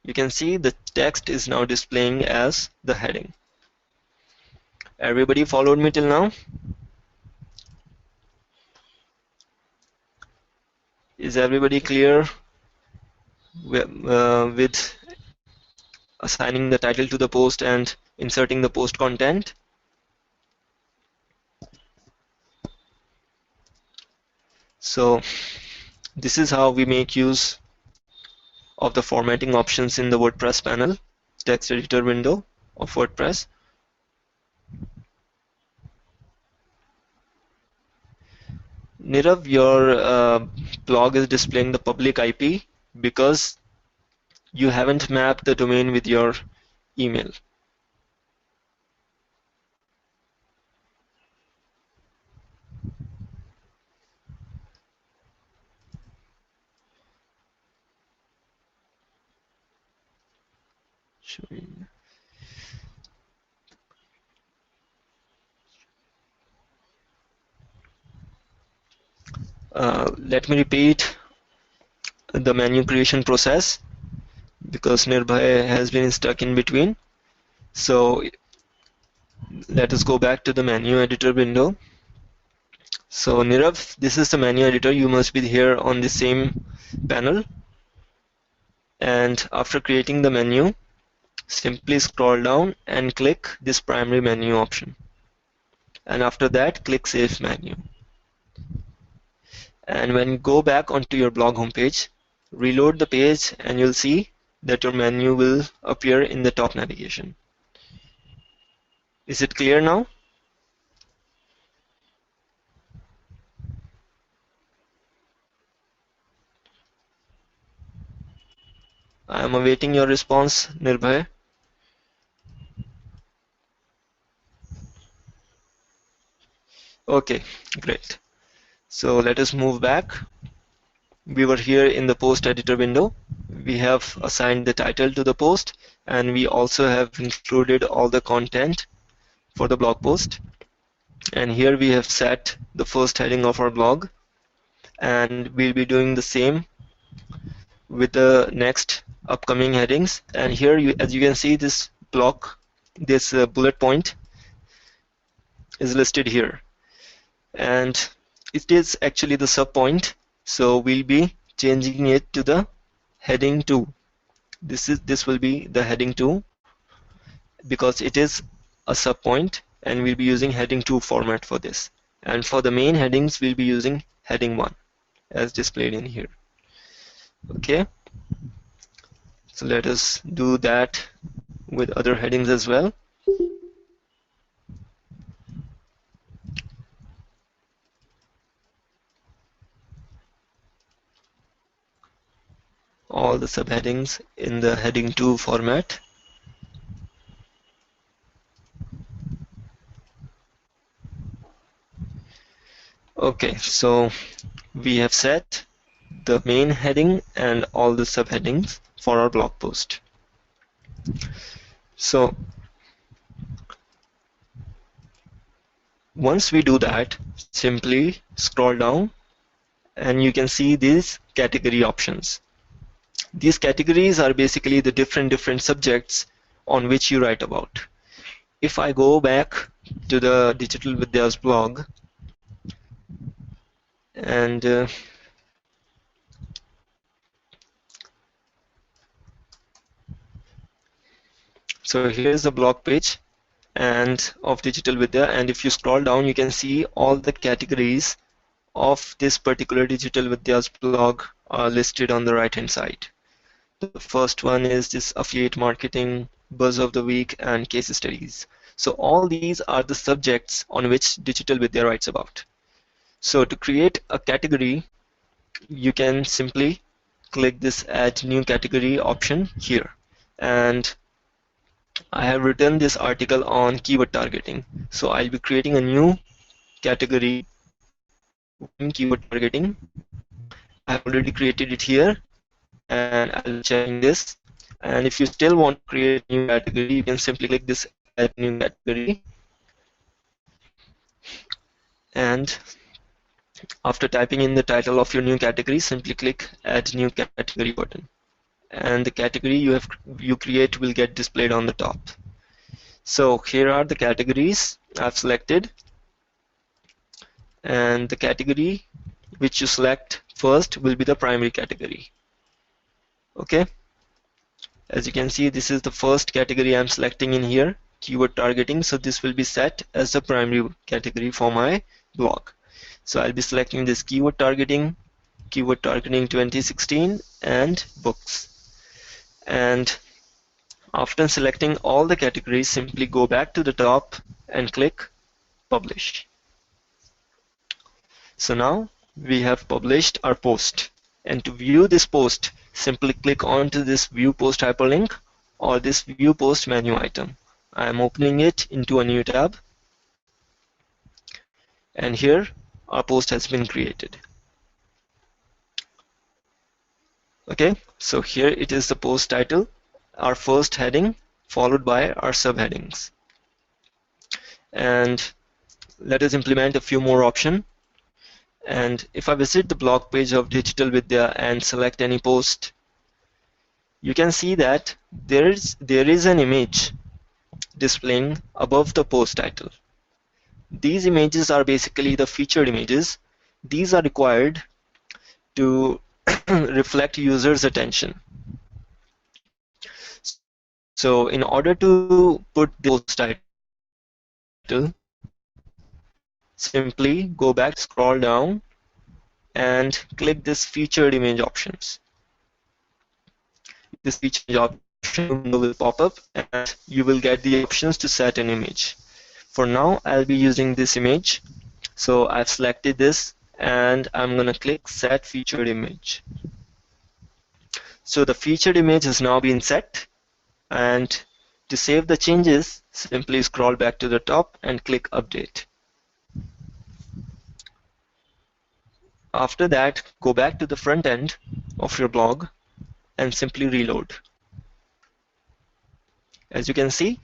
You can see the text is now displaying as the heading. Everybody followed me till now? Is everybody clear with assigning the title to the post and inserting the post content? So this is how we make use of the formatting options in the WordPress panel, text editor window of WordPress. Nirav, your blog is displaying the public IP because you haven't mapped the domain with your email. Let me repeat the menu creation process because Nirbhay has been stuck in between. So let us go back to the menu editor window. So Nirav, this is the menu editor. You must be here on the same panel. And after creating the menu, simply scroll down and click this primary menu option. And after that, click Save Menu. And when you go back onto your blog homepage, reload the page and you'll see that your menu will appear in the top navigation. Is it clear now? I am awaiting your response, Nirbhay. Okay, great. So let us move back. We were here in the post editor window. We have assigned the title to the post, and we also have included all the content for the blog post. And here we have set the first heading of our blog, and we'll be doing the same with the next upcoming headings. And here, as you can see, this block, this bullet point is listed here. And it is actually the sub point, so we'll be changing it to the heading 2. This will be the heading 2 because it is a sub point, and we'll be using heading 2 format for this. And for the main headings, we'll be using heading 1 as displayed in here. Okay, so let us do that with other headings as well. All the subheadings in the heading 2 format. Okay, so we have set the main heading and all the subheadings for our blog post. So once we do that, simply scroll down and you can see these category options. These categories are basically the different subjects on which you write about. If I go back to the Digital Vidya's blog and so here's the blog page and of Digital Vidya, and if you scroll down you can see all the categories of this particular Digital Vidya's blog are listed on the right hand side. The first one is this affiliate marketing, buzz of the week, and case studies. So all these are the subjects on which Digital Vidya writes about. So to create a category, you can simply click this add new category option here, and I have written this article on keyword targeting. So I'll be creating a new category within keyword targeting. I have already created it here, and I'll be checking this. And if you still want to create a new category, you can simply click this add new category. And after typing in the title of your new category, simply click add new category button. And the category you create will get displayed on the top. So here are the categories I've selected, and the category which you select first will be the primary category. Okay, as you can see, this is the first category I'm selecting in here, keyword targeting. So this will be set as the primary category for my blog. So I'll be selecting this keyword targeting 2016 and books. And after selecting all the categories, simply go back to the top and click publish. So now we have published our post. And to view this post, simply click onto this view post hyperlink or this view post menu item. I am opening it into a new tab. And here our post has been created. Okay, so here it is the post title, our first heading, followed by our subheadings. And let us implement a few more options. And if I visit the blog page of Digital Vidya and select any post, you can see that there is an image displaying above the post title. These images are basically the featured images. These are required to reflect users' attention. So in order to put the post title, simply go back, scroll down, and click this featured image options. This featured option will pop up, and you will get the options to set an image. For now, I'll be using this image. So I've selected this, and I'm going to click Set Featured Image. So the featured image has now been set, and to save the changes, simply scroll back to the top and click Update. After that, go back to the front end of your blog and simply reload. As you can see,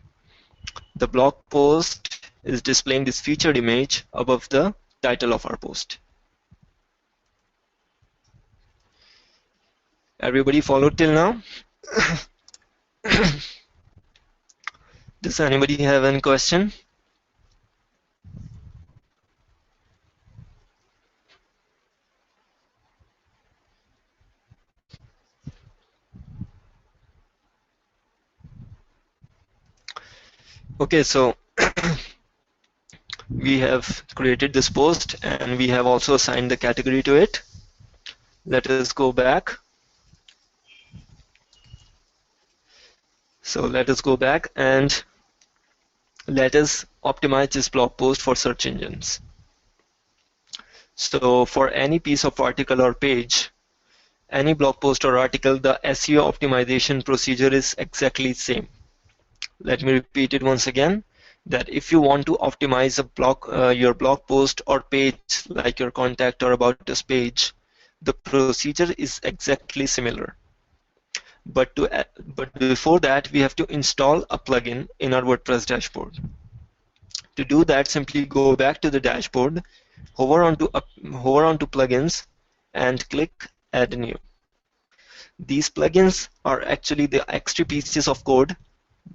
the blog post is displaying this featured image above the title of our post. Everybody followed till now? Does anybody have any question? Okay, so we have created this post and we have also assigned the category to it. Let us go back. So let us go back and let us optimize this blog post for search engines. So for any piece of article or page, any blog post or article, the SEO optimization procedure is exactly the same. Let me repeat it once again, that if you want to optimize a blog, your blog post or page, like your contact or about us page, the procedure is exactly similar. But before that, we have to install a plugin in our WordPress dashboard. To do that, simply go back to the dashboard, hover onto plugins, and click Add New. These plugins are actually the extra pieces of code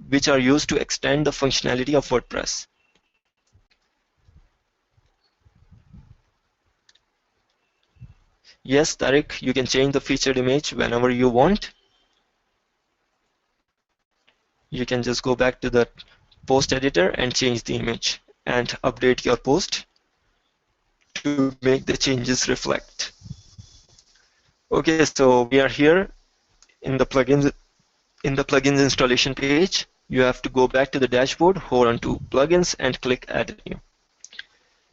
which are used to extend the functionality of WordPress. Yes, Tariq, you can change the featured image whenever you want. You can just go back to the post editor and change the image and update your post to make the changes reflect. Okay, so we are here in the plugins installation page. You have to go back to the dashboard, hover onto plugins, and click Add New.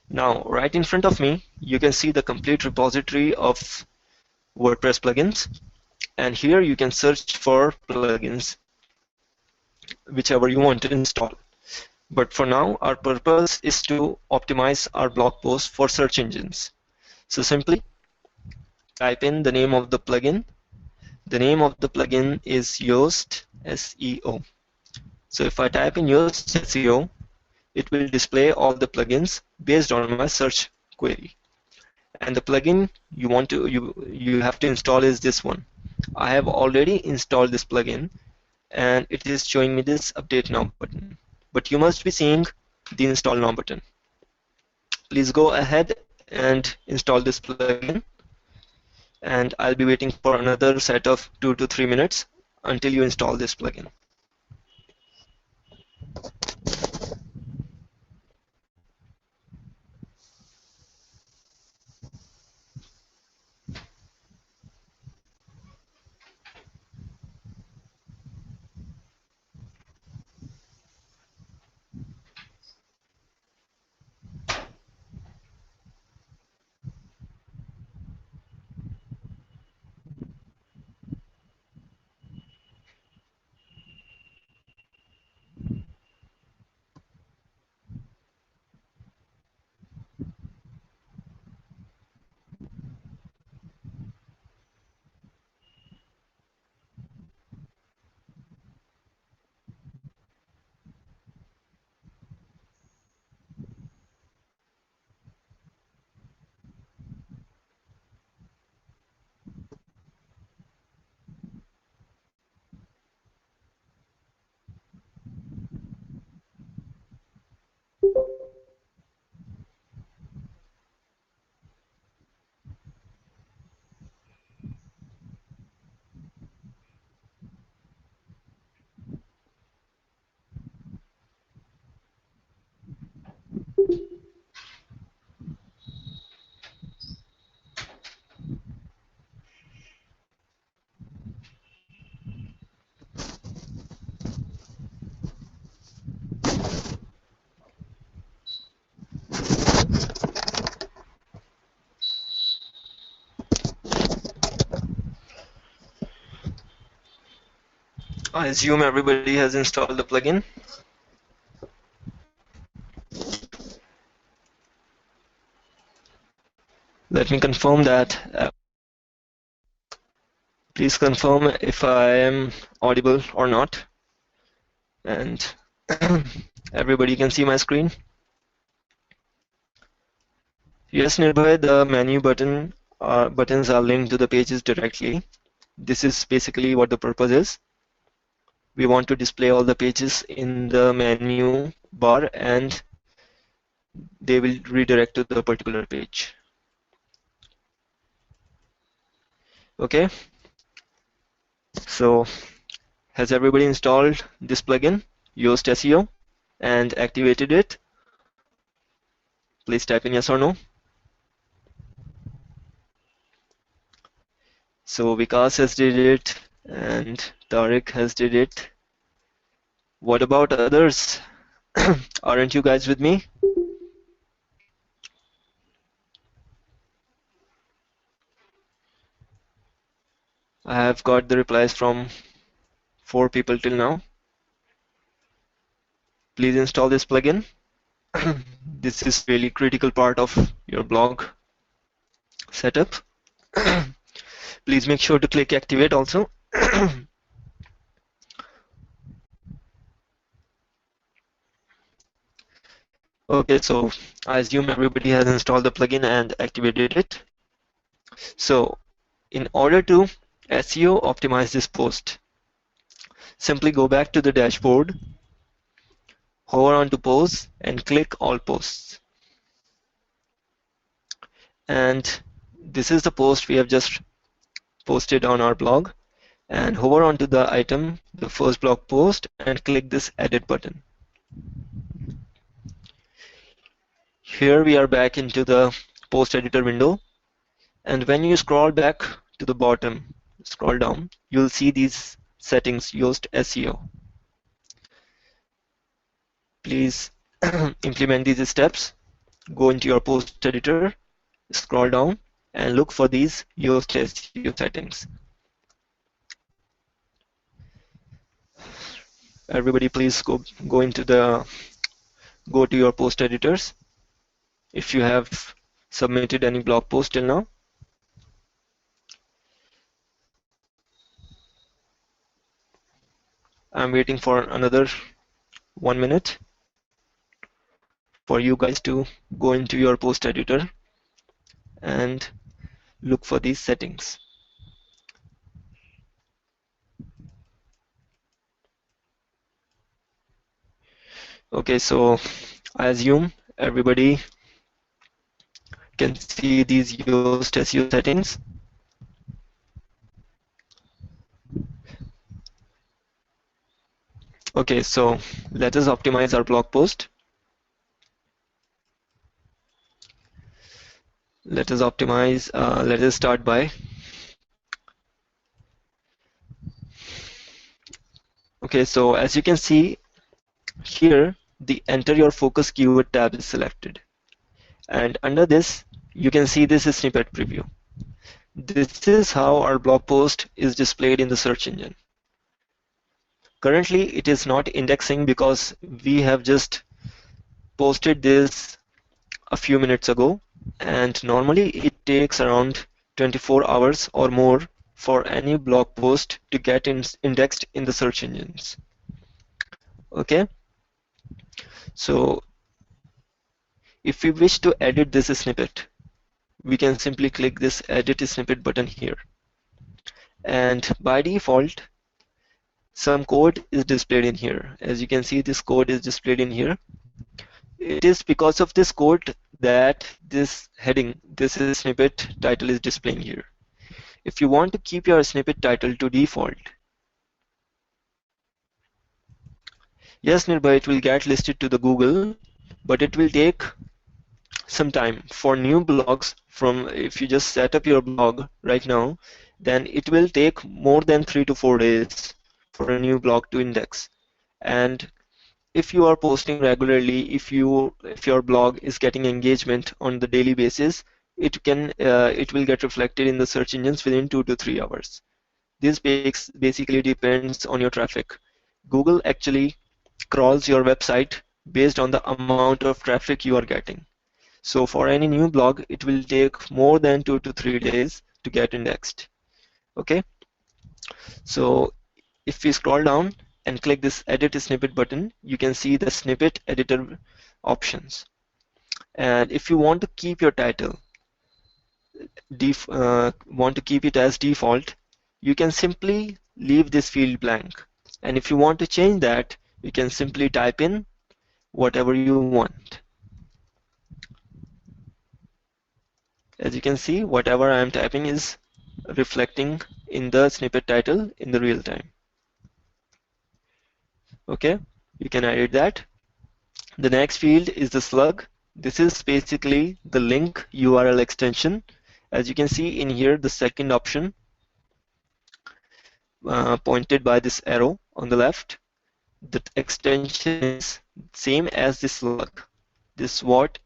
Now, right in front of me, you can see the complete repository of WordPress plugins, and here you can search for plugins. whichever you want to install. But for now, our purpose is to optimize our blog post for search engines. So simply type in the name of the plugin. The name of the plugin is Yoast SEO. So if I type in Yoast SEO, it will display all the plugins based on my search query. And the plugin you have to install is this one. I have already installed this plugin, and it is showing me this update now button. But you must be seeing the install now button. Please go ahead and install this plugin, and I'll be waiting for another set of 2 to 3 minutes until you install this plugin. I assume everybody has installed the plugin. Let me confirm that. Please confirm if I am audible or not. And everybody can see my screen. Yes, Nirbhay, the menu buttons are linked to the pages directly. This is basically what the purpose is. We want to display all the pages in the menu bar, and they will redirect to the particular page. Okay. So has everybody installed this plugin, Yoast SEO, and activated it? Please type in yes or no. So Vikas has did it, and Tariq has did it. What about others? Aren't you guys with me? I have got the replies from 4 people till now. Please install this plugin. This is really critical part of your blog setup. Please make sure to click activate also. Okay, so I assume everybody has installed the plugin and activated it. So in order to SEO optimize this post, simply go back to the dashboard, hover onto posts, and click all posts. And this is the post we have just posted on our blog. And hover onto the item, the first blog post, and click this edit button. Here we are back into the post editor window, and when you scroll back to the bottom, scroll down, you'll see these settings, Yoast SEO. Please implement these steps. Go into your post editor, scroll down, and look for these Yoast SEO settings. Everybody please go to your post editors if you have submitted any blog post till now. I'm waiting for another 1 minute for you guys to go into your post editor and look for these settings. Okay, so I assume everybody can see these Yoast SEO settings. Okay, so let us optimize our blog post. Let us start by, okay, so as you can see here, the enter your focus keyword tab is selected. And under this, you can see this is snippet preview. This is how our blog post is displayed in the search engine. Currently, it is not indexing because we have just posted this a few minutes ago, and normally it takes around 24 hours or more for any blog post to get indexed in the search engines. Okay, so if we wish to edit this snippet, we can simply click this edit snippet button here. And by default, some code is displayed in here. As you can see, this code is displayed in here. It is because of this code that this heading, this is snippet title is displaying here. If you want to keep your snippet title to default, yes, Nirbhay, it will get listed to the Google, but it will take some time for new blogs. From if you just set up your blog right now, then it will take more than 3 to 4 days for a new blog to index. And if you are posting regularly, if your blog is getting engagement on the daily basis, it will get reflected in the search engines within 2 to 3 hours. This basically depends on your traffic. Google actually crawls your website based on the amount of traffic you are getting. So for any new blog, it will take more than 2 to 3 days to get indexed. Okay, so if we scroll down and click this edit snippet button, you can see the snippet editor options. And if you want to keep your title, want to keep it as default, you can simply leave this field blank. And if you want to change that, you can simply type in whatever you want. As you can see, whatever I am typing is reflecting in the snippet title in the real time. Okay, you can edit that. The next field is the slug. This is basically the link URL extension. As you can see in here, the second option pointed by this arrow on the left, the extension is same as the slug. This what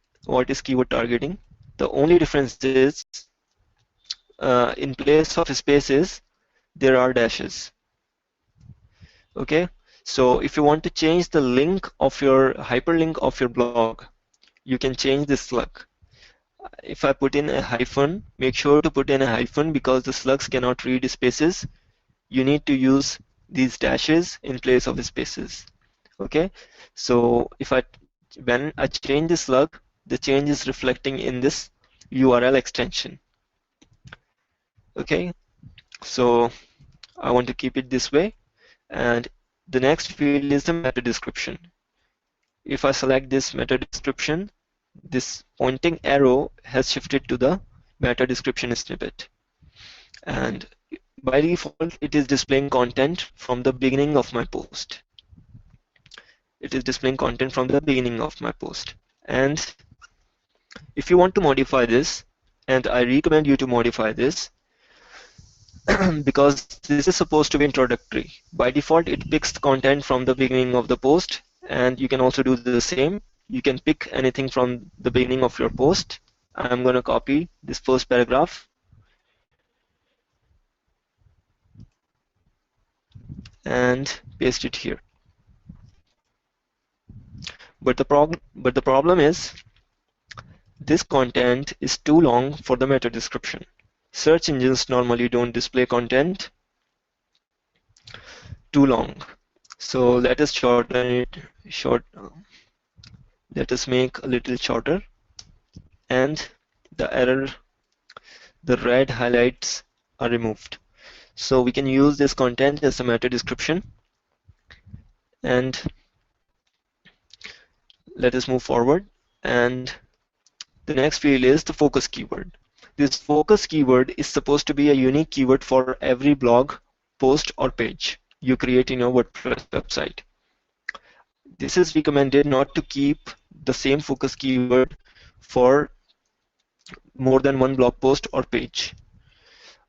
is keyword targeting. The only difference is in place of spaces, there are dashes. Okay, so if you want to change the link of your hyperlink of your blog, you can change this slug. If I put in a hyphen, make sure to put in a hyphen because the slugs cannot read spaces. You need to use these dashes in place of spaces. Okay, so when I change the slug, the change is reflecting in this URL extension. Okay, so I want to keep it this way. And the next field is the meta description. If I select this meta description, this pointing arrow has shifted to the meta description snippet. And by default, it is displaying content from the beginning of my post. It is displaying content from the beginning of my post. And if you want to modify this, and I recommend you to modify this, because this is supposed to be introductory. By default, it picks the content from the beginning of the post, and you can also do the same. You can pick anything from the beginning of your post. I'm going to copy this first paragraph and paste it here. But the problem is this content is too long for the meta description. Search engines normally don't display content too long. So let us shorten it let us make a little shorter, and the red highlights are removed. So we can use this content as a meta description, and let us move forward. And the next field is the focus keyword. This focus keyword is supposed to be a unique keyword for every blog, post, or page you create in your WordPress website. This is recommended not to keep the same focus keyword for more than one blog post or page.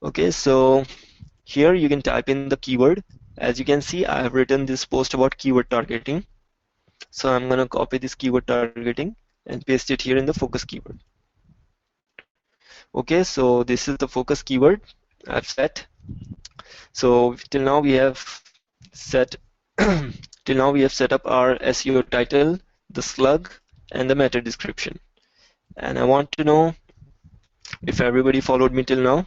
Okay, so here you can type in the keyword. As you can see, I have written this post about keyword targeting. So I'm going to copy this keyword targeting and paste it here in the focus keyword. Okay, so this is the focus keyword I've set. So till now we have set till now we have set up our SEO title, the slug, and the meta description. And I want to know if everybody followed me till now.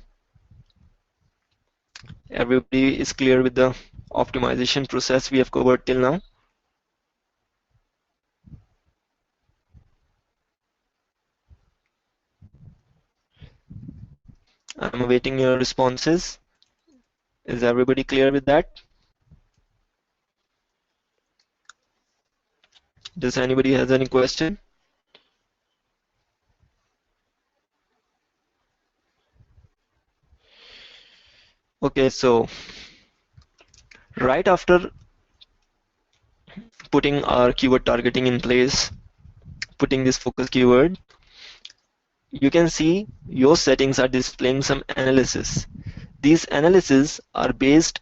Everybody is clear with the optimization process we have covered till now. I'm awaiting your responses. Is everybody clear with that? Does anybody has any question? Okay, so right after putting our keyword targeting in place, putting this focus keyword, you can see your settings are displaying some analysis. These analyses are based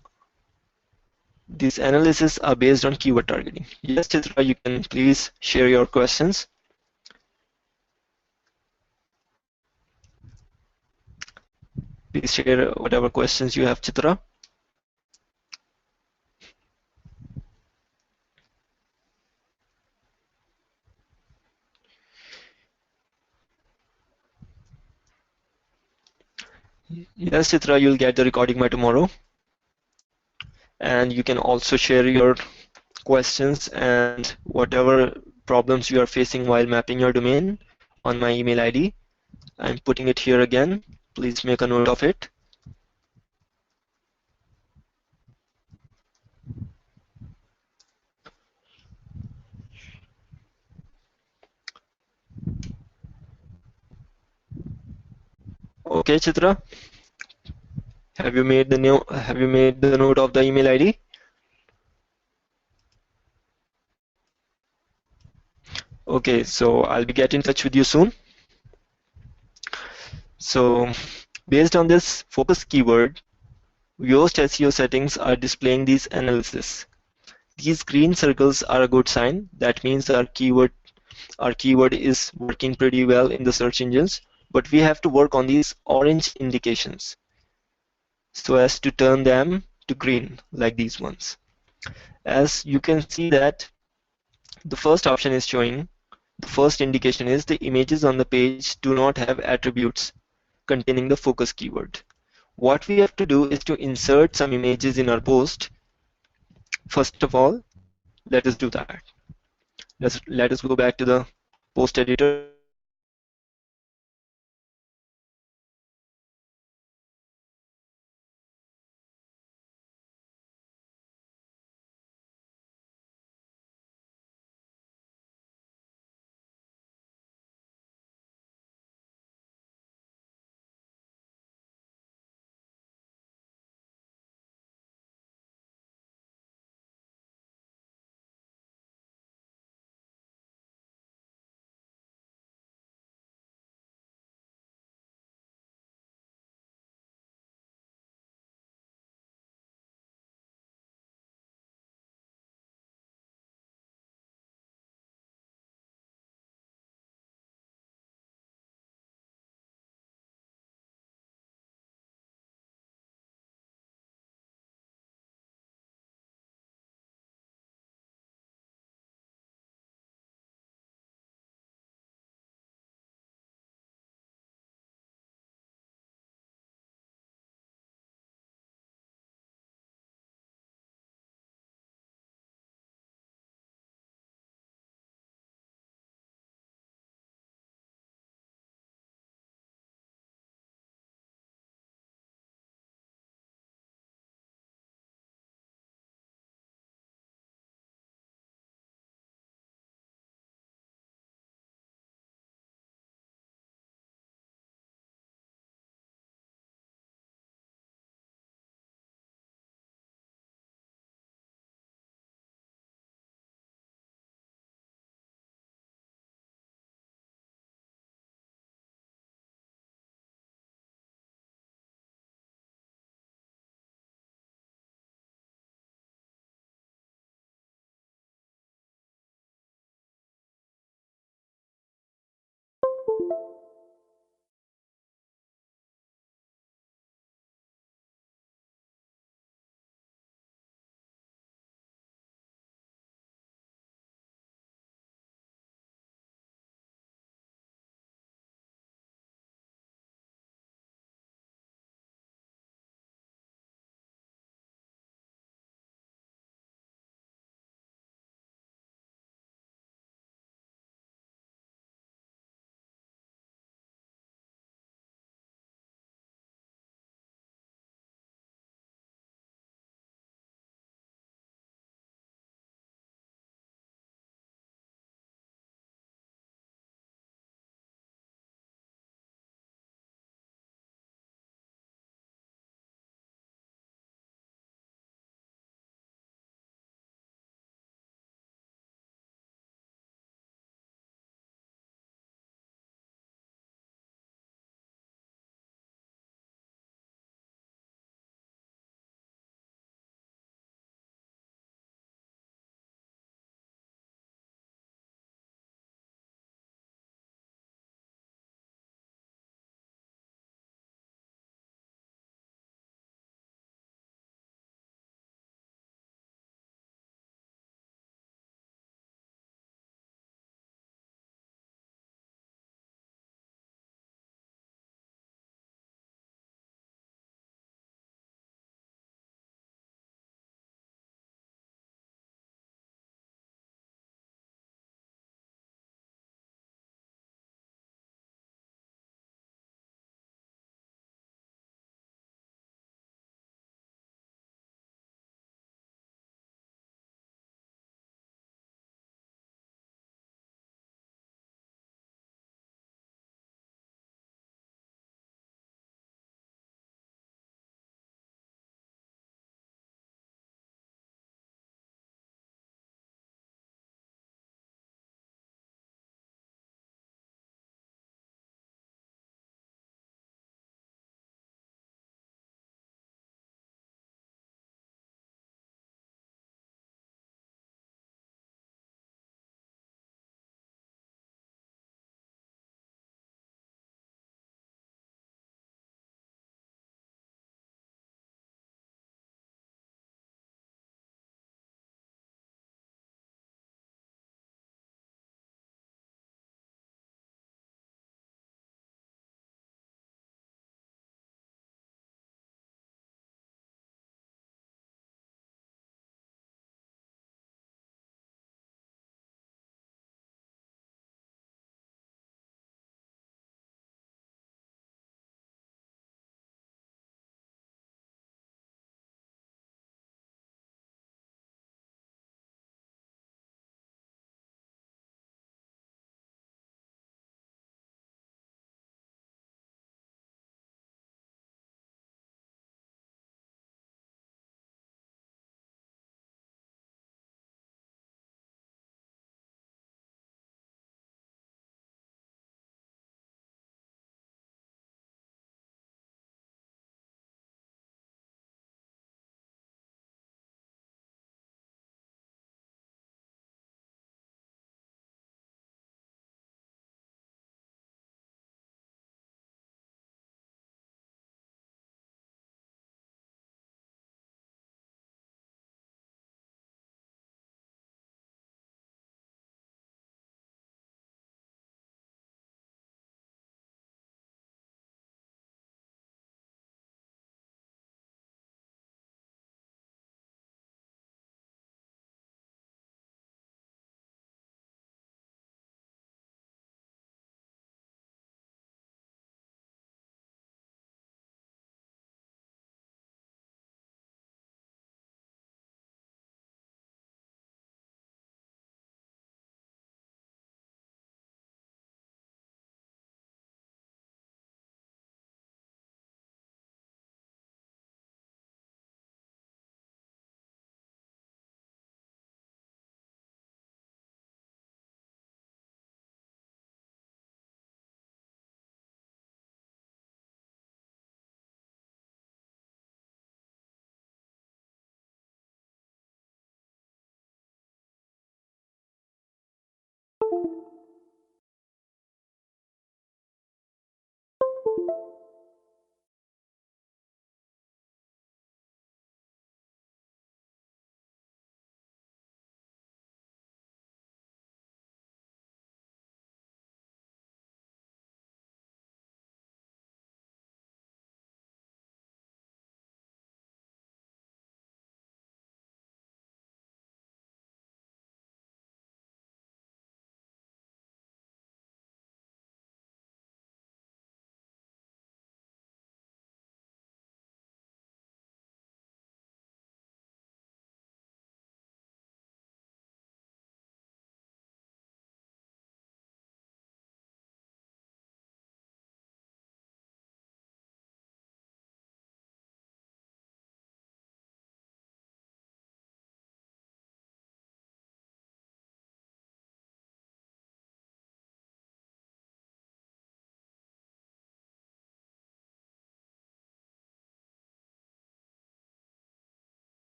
on keyword targeting. Yes, Chitra, you can please share your questions. Please share whatever questions you have, Chitra. Yes, Chitra, you'll get the recording by tomorrow. And you can also share your questions and whatever problems you are facing while mapping your domain on my email ID. I'm putting it here again. Please make a note of it. Okay, Chitra. Have you made the note of the email ID? Okay, so I'll be getting in touch with you soon. So based on this focus keyword, Yoast SEO settings are displaying these analysis. These green circles are a good sign. That means our keyword is working pretty well in the search engines, but we have to work on these orange indications so as to turn them to green like these ones. As you can see that the first option is showing, the first indication is the images on the page do not have attributes containing the focus keyword. What we have to do is to insert some images in our post. First of all, let us do that. Let us go back to the post editor.